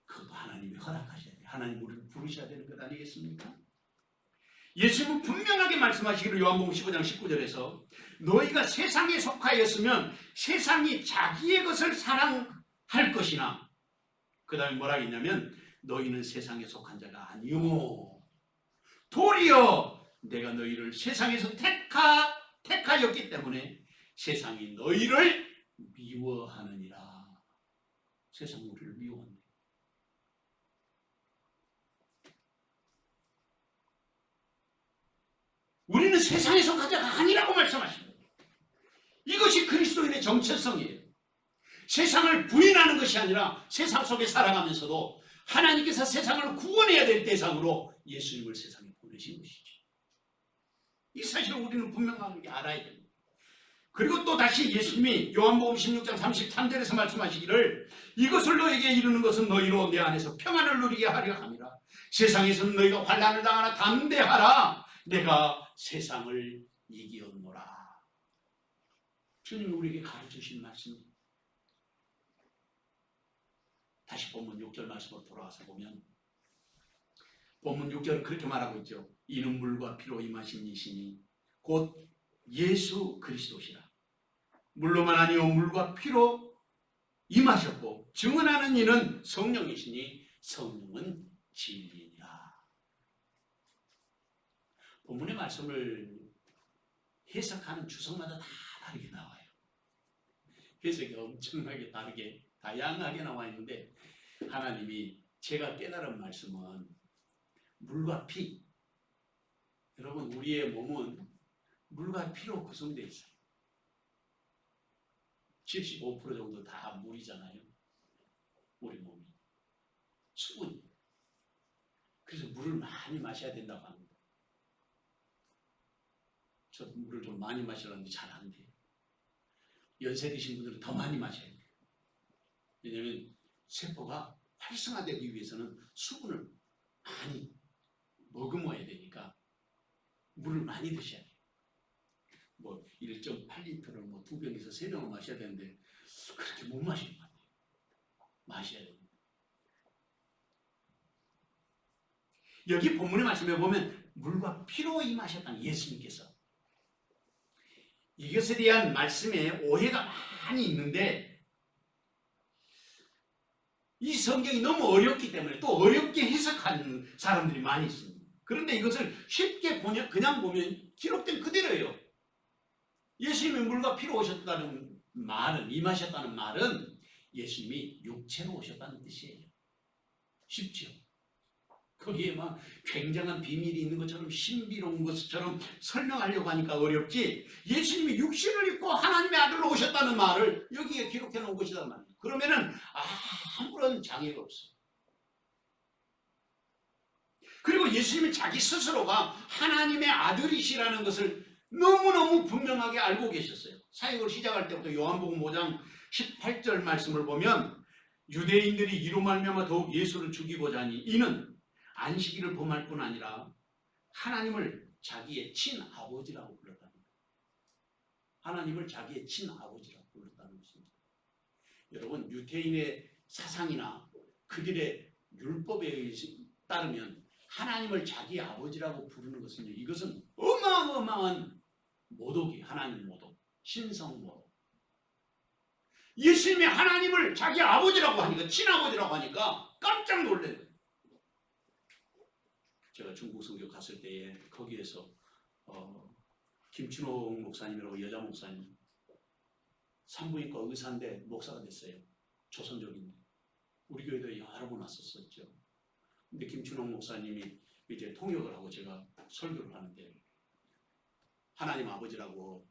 그것도 하나님이 허락하셔야 돼요. 하나님 우리를 부르셔야 되는 것 아니겠습니까? 예수님은 분명하게 말씀하시기를 요한복음 15장 19절에서 너희가 세상에 속하였으면 세상이 자기의 것을 사랑할 것이나, 그 다음에 뭐라 했냐면 너희는 세상에 속한 자가 아니오, 도리어 내가 너희를 세상에서 택하였기 때문에 세상이 너희를 미워하느니라. 세상이 우리를 미워한다. 우리는 세상에 속한 자가 아니라고 말씀하십니다. 이것이 그리스도인의 정체성이에요. 세상을 부인하는 것이 아니라 세상 속에 살아가면서도 하나님께서 세상을 구원해야 될 대상으로 예수님을 세상에 보내신 것이죠. 이 사실을 우리는 분명하게 알아야 됩니다. 그리고 또 다시 예수님이 요한복음 16장 33절에서 말씀하시기를 이것을 너에게 이르는 것은 너희로 내 안에서 평안을 누리게 하려 함이라. 세상에서는 너희가 환난을 당하나 담대하라. 내가 세상을 이기었노라. 주님이 우리에게 가르치신 말씀입니다. 다시 본문 6절 말씀으로 돌아와서 보면 본문 6절은 그렇게 말하고 있죠. 이는 물과 피로 임하신 이시니 곧 예수 그리스도시라. 물로만 아니요 물과 피로 임하셨고 증언하는 이는 성령이시니 성령은 진리니라. 본문의 말씀을 해석하는 주석마다 다 다르게 나와요. 해석이 엄청나게 다르게 다양하게 나와 있는데 하나님이 제가 깨달은 말씀은 물과 피, 여러분 우리의 몸은 물과 피로 구성되어 있어요. 75% 정도 다 물이잖아요. 우리 몸이 수분. 그래서 물을 많이 마셔야 된다고 합니다. 저도 물을 좀 많이 마시려는데 잘 안 돼요. 연세 드신 분들은 더 많이 마셔야 돼요. 왜냐하면 세포가 활성화되기 위해서는 수분을 많이 머금어야 되니까 물을 많이 드셔야 돼요. 뭐 1.8리터를 뭐 2병에서 3병을 마셔야 되는데 그렇게 못 마시는 것 같아요. 마셔야 됩니다. 여기 본문의 말씀에 보면 물과 피로 임하셨다는 예수님께서, 이것에 대한 말씀에 오해가 많이 있는데 이 성경이 너무 어렵기 때문에 또 어렵게 해석하는 사람들이 많이 있습니다. 그런데 이것을 쉽게 그냥 보면 기록된 그대로예요. 예수님이 물과 피로 오셨다는 말은, 임하셨다는 말은 예수님이 육체로 오셨다는 뜻이에요. 쉽죠? 거기에 막 굉장한 비밀이 있는 것처럼 신비로운 것처럼 설명하려고 하니까 어렵지, 예수님이 육신을 입고 하나님의 아들로 오셨다는 말을 여기에 기록해 놓은 것이란 말이에요. 그러면은 아무런 장애가 없어요. 그리고 예수님이 자기 스스로가 하나님의 아들이시라는 것을 너무너무 분명하게 알고 계셨어요. 사역을 시작할 때부터 요한복음 5장 18절 말씀을 보면 유대인들이 이로 말미암아 더욱 예수를 죽이고자 하니 이는 안식일을 범할 뿐 아니라 하나님을 자기의 친아버지라고 불렀다는 거예요. 하나님을 자기의 친아버지라고 불렀다는 것입니다. 여러분 유대인의 사상이나 그들의 율법에 따르면 하나님을 자기 아버지라고 부르는 것은요, 이것은 어마어마한 모독이, 하나님 모독, 신성 모독. 예수님이 하나님을 자기 아버지라고 하니까, 친아버지라고 하니까 깜짝 놀란 거예요. 제가 중국 선교 갔을 때에 거기에서 김춘옥 목사님이라고 여자 목사님, 산부인과 의사인데 목사가 됐어요. 조선족인데 우리 교회도 여러 번 왔었었죠. 근데 김춘홍 목사님이 이제 통역을 하고 제가 설교를 하는데 하나님 아버지라고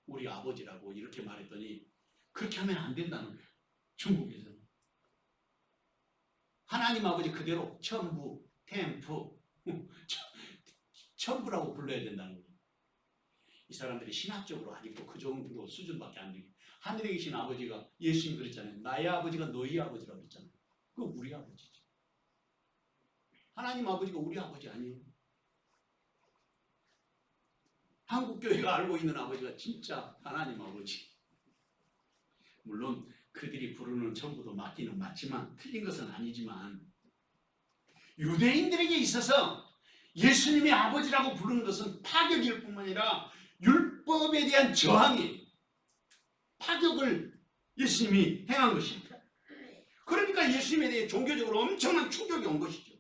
우리 아버지라고 이렇게 말했더니 그렇게 하면 안 된다는 거예요. 중국에서는 하나님 아버지 그대로 천부, 템프, 천부라고 불러야 된다는 거예요. 이 사람들이 신학적으로 아직도 그 정도 수준밖에 안 되게. 하늘에 계신 아버지가 예수님 그랬잖아요. 나의 아버지가 너희 아버지라고 그랬잖아요. 그거 우리 아버지죠. 하나님 아버지가 우리 아버지 아니에요. 한국교회가 알고 있는 아버지가 진짜 하나님 아버지. 물론 그들이 부르는 천부도 맞기는 맞지만 틀린 것은 아니지만 유대인들에게 있어서 예수님이 아버지라고 부르는 것은 파격일 뿐만 아니라 율법에 대한 저항이에요. 파격을 예수님이 행한 것입니다. 그러니까 예수님에 대해 종교적으로 엄청난 충격이 온 것이죠.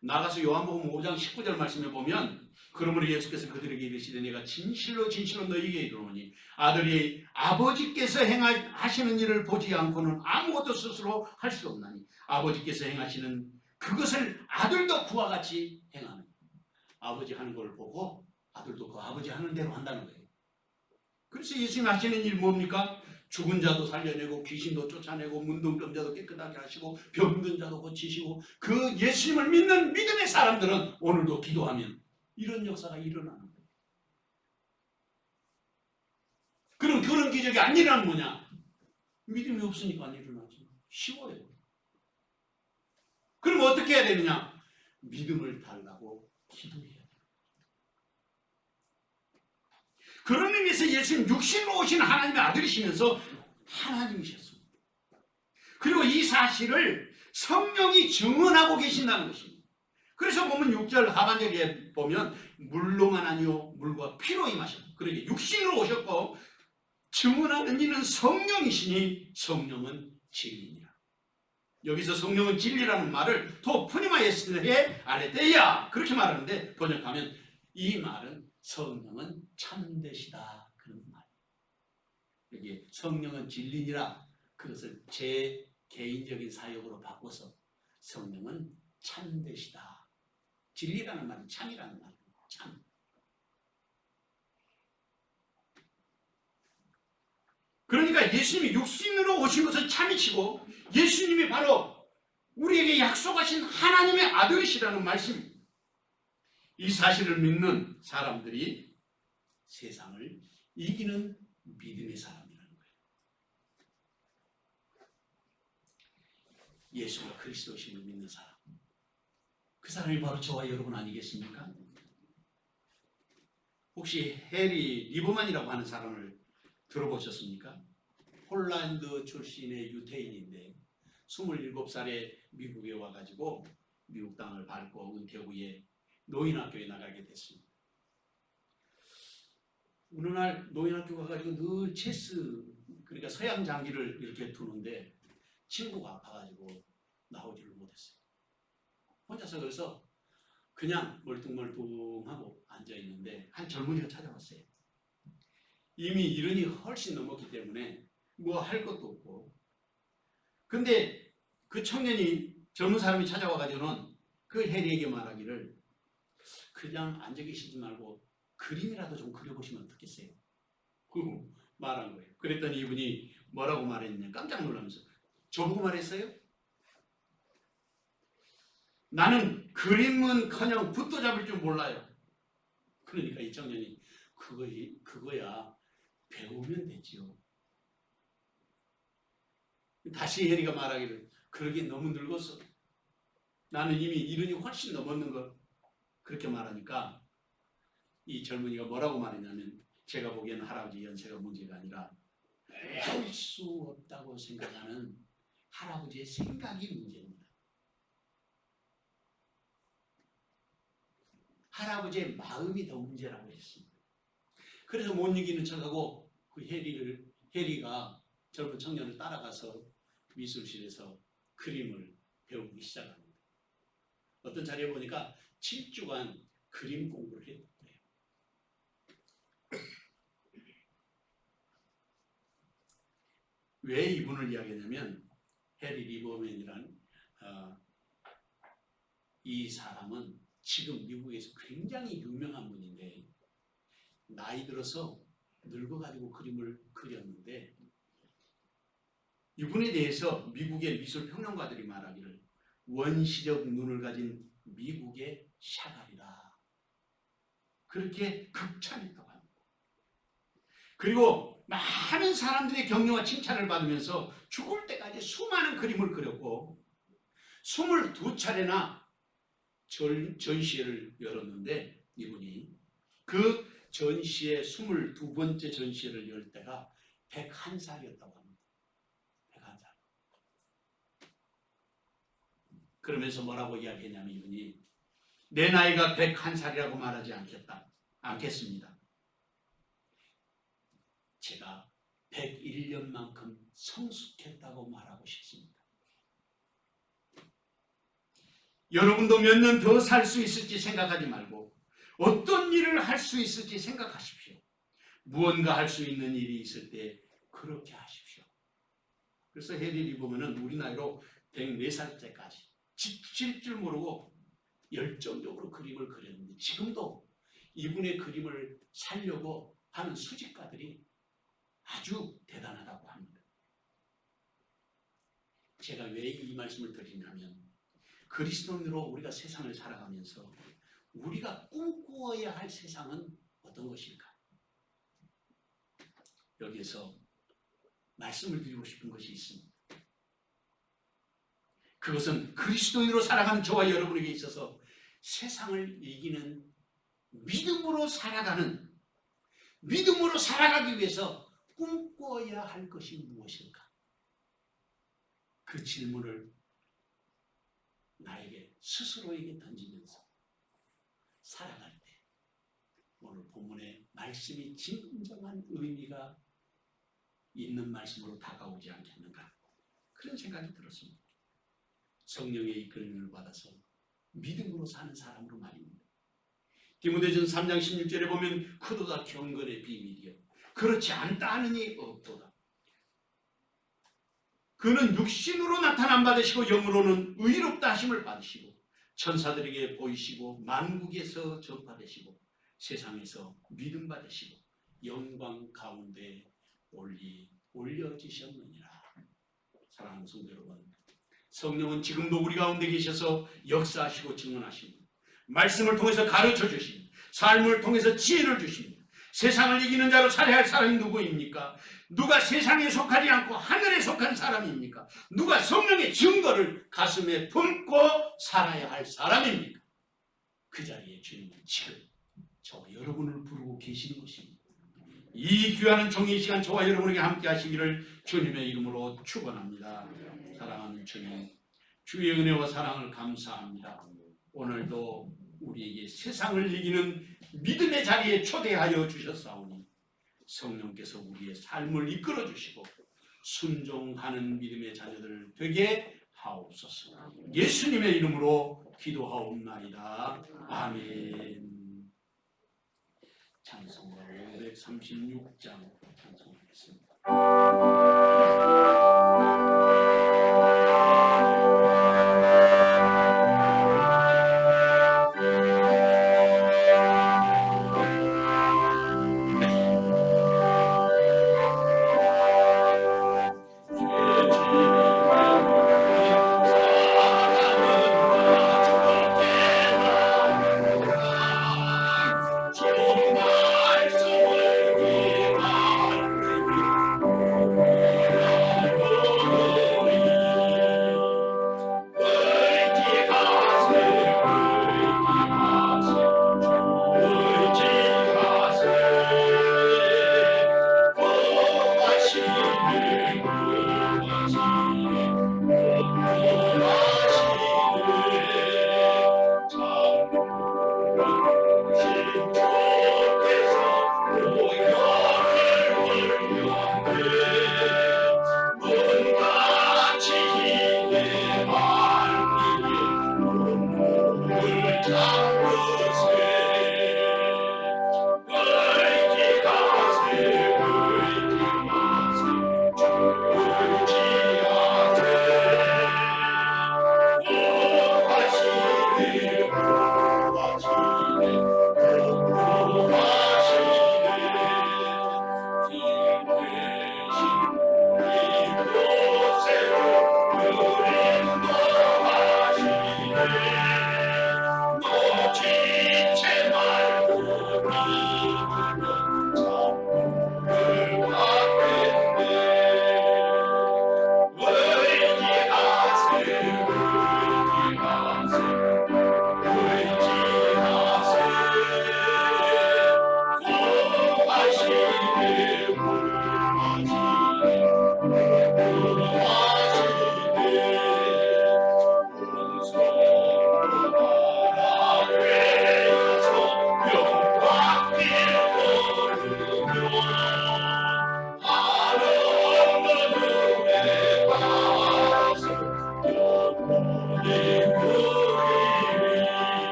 나가서 요한복음 5장 19절 말씀에 보면 그러므로 예수께서 그들에게 이르시되 내가 진실로 진실로 너희에게 이르노니 아들이 아버지께서 행하시는 일을 보지 않고는 아무것도 스스로 할 수 없나니 아버지께서 행하시는 그것을 아들도 그와 같이 행하는. 아버지 하는 걸 보고 아들도 그 아버지 하는 대로 한다는 거예요. 그래서 예수님이 하시는 일 뭡니까? 죽은 자도 살려내고 귀신도 쫓아내고 문둥병자도 깨끗하게 하시고 병든 자도 고치시고 그 예수님을 믿는 믿음의 사람들은 오늘도 기도하면 이런 역사가 일어나는 거예요. 그런 기적이 안 일어나는 뭐냐? 믿음이 없으니까 안 일어나지. 쉬워요. 그럼 어떻게 해야 되느냐? 믿음을 달라고 기도해야 돼요. 그런 의미에서 예수님 육신으로 오신 하나님의 아들이시면서 하나님이셨습니다. 그리고 이 사실을 성령이 증언하고 계신다는 것입니다. 그래서 보면 6절 하반절에 보면 물로만 아니요 물과 피로 임하셨고 그러게 육신으로 오셨고 증언하는 이는 성령이시니 성령은 진리니라. 여기서 성령은 진리라는 말을 또 푸니마 예스테에 아레데야 그렇게 말하는데 번역하면 이 말은 성령은 참되시다 그런 말. 여기 성령은 진리니라 그것을 제 개인적인 사역으로 바꿔서 성령은 참되시다. 진리라는 말이 참이라는 말이에요. 참. 그러니까 예수님이 육신으로 오신 것은 참이시고 예수님이 바로 우리에게 약속하신 하나님의 아들이시라는 말씀입니다. 이 사실을 믿는 사람들이 세상을 이기는 믿음의 사람이라는 거예요. 예수가 그리스도심을 믿는 사람. 그 사람이 바로 저와 여러분 아니겠습니까? 혹시 해리 리버만이라고 하는 사람을 들어보셨습니까? 폴란드 출신의 유태인인데 27살에 미국에 와가지고 미국 땅을 밟고 은퇴 후에 노인학교에 나가게 됐습니다. 어느 날 노인학교 가가지고 늘 체스 그러니까 서양 장기를 이렇게 두는데 친구가 아파가지고 나오지를 못했어요. 혼자서 그래서 그냥 멀뚱멀뚱하고 앉아있는데 한 젊은이가 찾아왔어요. 이미 이른이 훨씬 넘었기 때문에 뭐 할 것도 없고 근데 그 청년이 젊은 사람이 찾아와가지고는 그 해리에게 말하기를 그냥 앉아 계시지 말고 그림이라도 좀 그려보시면 어떻겠어요? 그리고 말한 거예요. 그랬더니 이분이 뭐라고 말했냐 깜짝 놀라면서 저보고 말했어요? 나는 그림은커녕 붓도 잡을 줄 몰라요. 그러니까 이 청년이 그거야 배우면 되지요. 다시 해리가 말하기를 그러긴 너무 늙었어. 나는 이미 이른이 훨씬 넘었는 걸 그렇게 말하니까 이 젊은이가 뭐라고 말했냐면 제가 보기에는 할아버지 연세가 문제가 아니라 할 수 없다고 생각하는 할아버지의 생각이 문제입니다. 할아버지의 마음이 더 문제라고 했습니다. 그래서 못 이기는 척하고 그 해리가 젊은 청년을 따라가서 미술실에서 그림을 배우기 시작합니다. 어떤 자리에 보니까 7주간 그림 공부를 했대요. 왜 이분을 이야기하냐면 해리 리버맨이라는 이 사람은 지금 미국에서 굉장히 유명한 분인데 나이 들어서 늙어가지고 그림을 그렸는데 이분에 대해서 미국의 미술 평론가들이 말하기를 원시적 눈을 가진 미국의 샤갈이라 그렇게 극찬했다고 합니다. 그리고 많은 사람들의 격려와 칭찬을 받으면서 죽을 때까지 수많은 그림을 그렸고 22차례나 전시회를 열었는데 이분이 그 전시회 22번째 전시회를 열 때가 101살이었다고 합니다. 101살. 그러면서 뭐라고 이야기했냐면 이분이 내 나이가 101살이라고 말하지 않겠습니다. 제가 101년만큼 성숙했다고 말하고 싶습니다. 여러분도 몇 년 더 살 수 있을지 생각하지 말고 어떤 일을 할 수 있을지 생각하십시오. 무언가 할 수 있는 일이 있을 때 그렇게 하십시오. 그래서 해리리 보면은 우리 나이로 104살 때까지 지칠 줄 모르고 열정적으로 그림을 그렸는데 지금도 이분의 그림을 살려고 하는 수집가들이 아주 대단하다고 합니다. 제가 왜 이 말씀을 드리냐면 그리스도인으로 우리가 세상을 살아가면서 우리가 꿈꾸어야 할 세상은 어떤 것일까? 여기에서 말씀을 드리고 싶은 것이 있습니다. 그것은 그리스도인으로 살아가는 저와 여러분에게 있어서 세상을 이기는 믿음으로 살아가기 위해서 꿈꿔야 할 것이 무엇일까? 그 질문을 나에게 스스로에게 던지면서 살아갈 때 오늘 본문의 말씀이 진정한 의미가 있는 말씀으로 다가오지 않겠는가 그런 생각이 들었습니다. 성령의 이끌림을 받아서 믿음으로 사는 사람으로 말입니다. 디모데전서 3장 16절에 보면 그도다 경건의 비밀이요 그렇지 않다 하느니 없도다. 그는 육신으로 나타남 받으시고 영으로는 의롭다 하심을 받으시고 천사들에게 보이시고 만국에서 전파되시고 세상에서 믿음 받으시고 영광 가운데 올려지셨느니라. 사랑하는 성도 여러분, 성령은 지금도 우리 가운데 계셔서 역사하시고 증언하십니다. 말씀을 통해서 가르쳐 주십니다. 삶을 통해서 지혜를 주십니다. 세상을 이기는 자로 살아야 할 사람이 누구입니까? 누가 세상에 속하지 않고 하늘에 속한 사람입니까? 누가 성령의 증거를 가슴에 품고 살아야 할 사람입니까? 그 자리에 주님은 지금 저와 여러분을 부르고 계시는 것입니다. 이 귀한 종의 시간 저와 여러분에게 함께 하시기를 주님의 이름으로 축원합니다. 사랑하는 주님, 주의 은혜와 사랑을 감사합니다. 오늘도 우리에게 세상을 이기는 믿음의 자리에 초대하여 주셨사오니 성령께서 우리의 삶을 이끌어 주시고 순종하는 믿음의 자녀들 되게 하옵소서. 예수님의 이름으로 기도하옵나이다. 아멘. 찬송가 536장 찬송하겠습니다.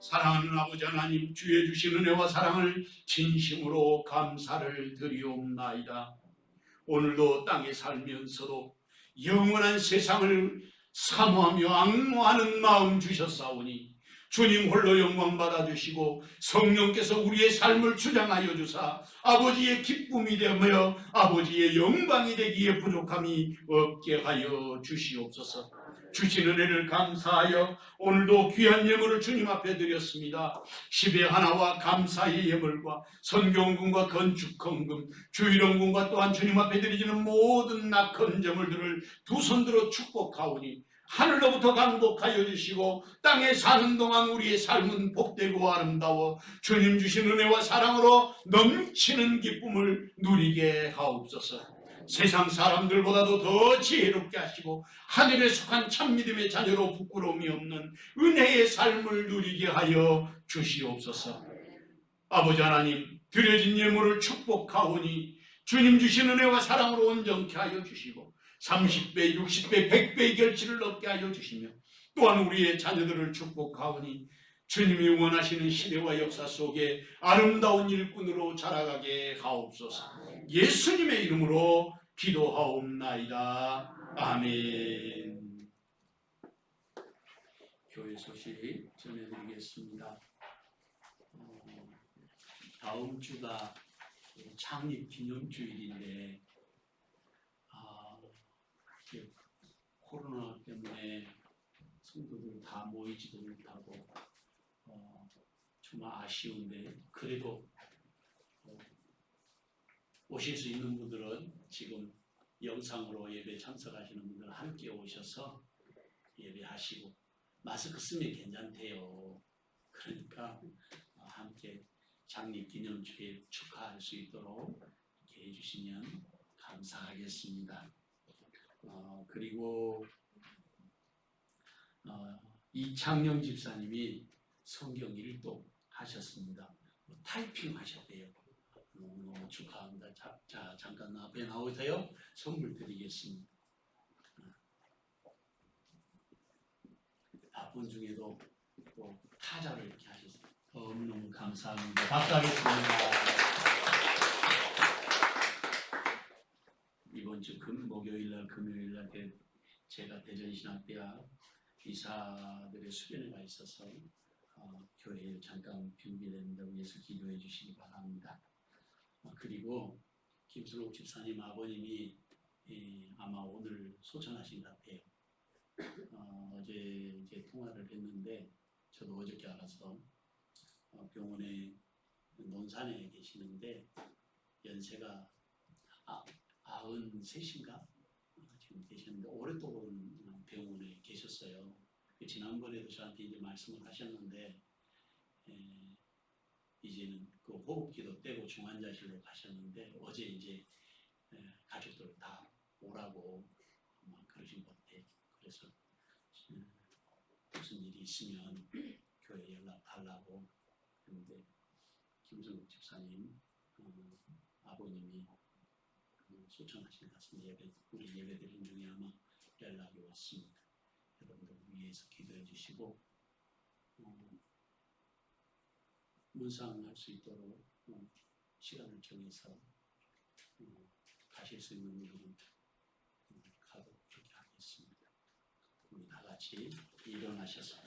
사랑하는 아버지 하나님, 주의 주신 은혜와 사랑을 진심으로 감사를 드리옵나이다. 오늘도 땅에 살면서도 영원한 세상을 사모하며 앙모하는 마음 주셨사오니 주님 홀로 영광 받아주시고 성령께서 우리의 삶을 주장하여 주사 아버지의 기쁨이 되며 아버지의 영광이 되기에 부족함이 없게 하여 주시옵소서. 주신 은혜를 감사하여 오늘도 귀한 예물을 주님 앞에 드렸습니다. 10의 하나와 감사의 예물과 선교원금과 건축헌금, 주일원금과 또한 주님 앞에 드리지는 모든 낙헌 제물들을 두 손들어 축복하오니 하늘로부터 강복하여 주시고 땅에 사는 동안 우리의 삶은 복되고 아름다워 주님 주신 은혜와 사랑으로 넘치는 기쁨을 누리게 하옵소서. 세상 사람들보다도 더 지혜롭게 하시고 하늘에 속한 참믿음의 자녀로 부끄러움이 없는 은혜의 삶을 누리게 하여 주시옵소서. 아버지 하나님, 드려진 예물을 축복하오니 주님 주신 은혜와 사랑으로 온전케 하여 주시고 30배, 60배, 100배의 결실을 얻게 하여 주시며 또한 우리의 자녀들을 축복하오니 주님이 원하시는 시대와 역사 속에 아름다운 일꾼으로 자라가게 하옵소서. 예수님의 이름으로 기도하옵나이다. 아멘. 교회 소식 전해드리겠습니다. 다음 주가 창립 기념주일인데 코로나 때문에 성도들 다 모이지도 못하고 정말 아쉬운데 그래도 오실 수 있는 분들은 지금 영상으로 예배 참석하시는 분들 함께 오셔서 예배하시고 마스크 쓰면 괜찮대요. 그러니까 함께 창립기념주일 축하할 수 있도록 이렇게 해주시면 감사하겠습니다. 그리고 이창영 집사님이 성경 1도 하셨습니다. 타이핑 하셨대요. 너무 축하합니다. 자, 잠깐 앞에 나오세요. 선물 드리겠습니다. 바쁜 중에도 또 타자를 이렇게 하셨어요. 너무너무 감사합니다. 박수하겠습니다. 이번 주 목요일날 금요일날 제가 대전신학대학 이사들의 수련회가 있어서 교회에 잠깐 변비된다고 해서 기도해 주시기 바랍니다. 그리고 김순옥 집사님 아버님이 아마 오늘 소천하신 것 같아요. 어제 이제 통화를 했는데 저도 어저께 알아서 병원에 논산에 계시는데 연세가 93인가 지금 계셨는데 오랫동안 병원에 계셨어요. 지난번에도 저한테 이제 말씀을 하셨는데 이제는 그 호흡기도 떼고 중환자실로 가셨는데 어제 이제 가족들 다 오라고 그러신 것 같아요. 그래서 무슨 일이 있으면 교회 연락 달라고. 그런데 김성국 집사님 아버님이 소천하신 것 같습니다. 우리 예배드린 중에 아마 연락이 왔습니다. 여러분들 위해서 기도해 주시고 문상할 수 있도록 시간을 정해서 가실 수 있는 분들은 가도록 그렇게 하겠습니다. 우리 다 같이 일어나셔서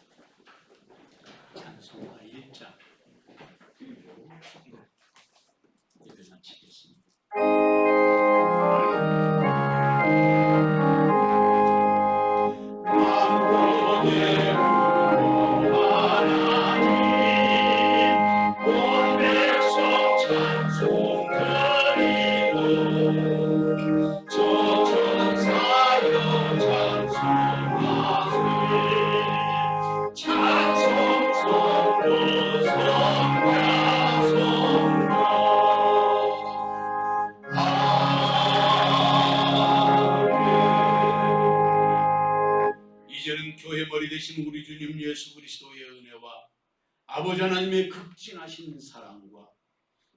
찬송가 1장 그리고 예배 마치겠습니다. 머리 되신 우리 주님 예수 그리스도의 은혜와 아버지 하나님의 극진하신 사랑과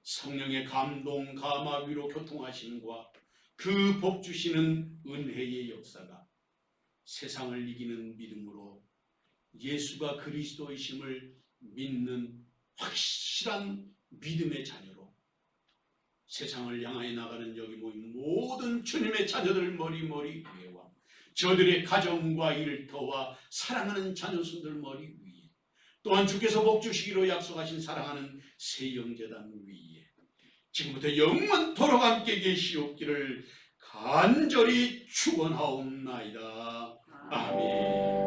성령의 감동, 감화, 위로, 교통하심과 그 복 주시는 은혜의 역사가 세상을 이기는 믿음으로 예수가 그리스도이심을 믿는 확실한 믿음의 자녀로 세상을 향하여 나가는 여기 모인 모든 주님의 자녀들 머리 위에와 저들의 가정과 일터와 사랑하는 자녀손들 머리 위에 또한 주께서 복 주시기로 약속하신 사랑하는 세영재단 위에 지금부터 영원토록 함께 계시옵기를 간절히 축원하옵나이다. 아멘.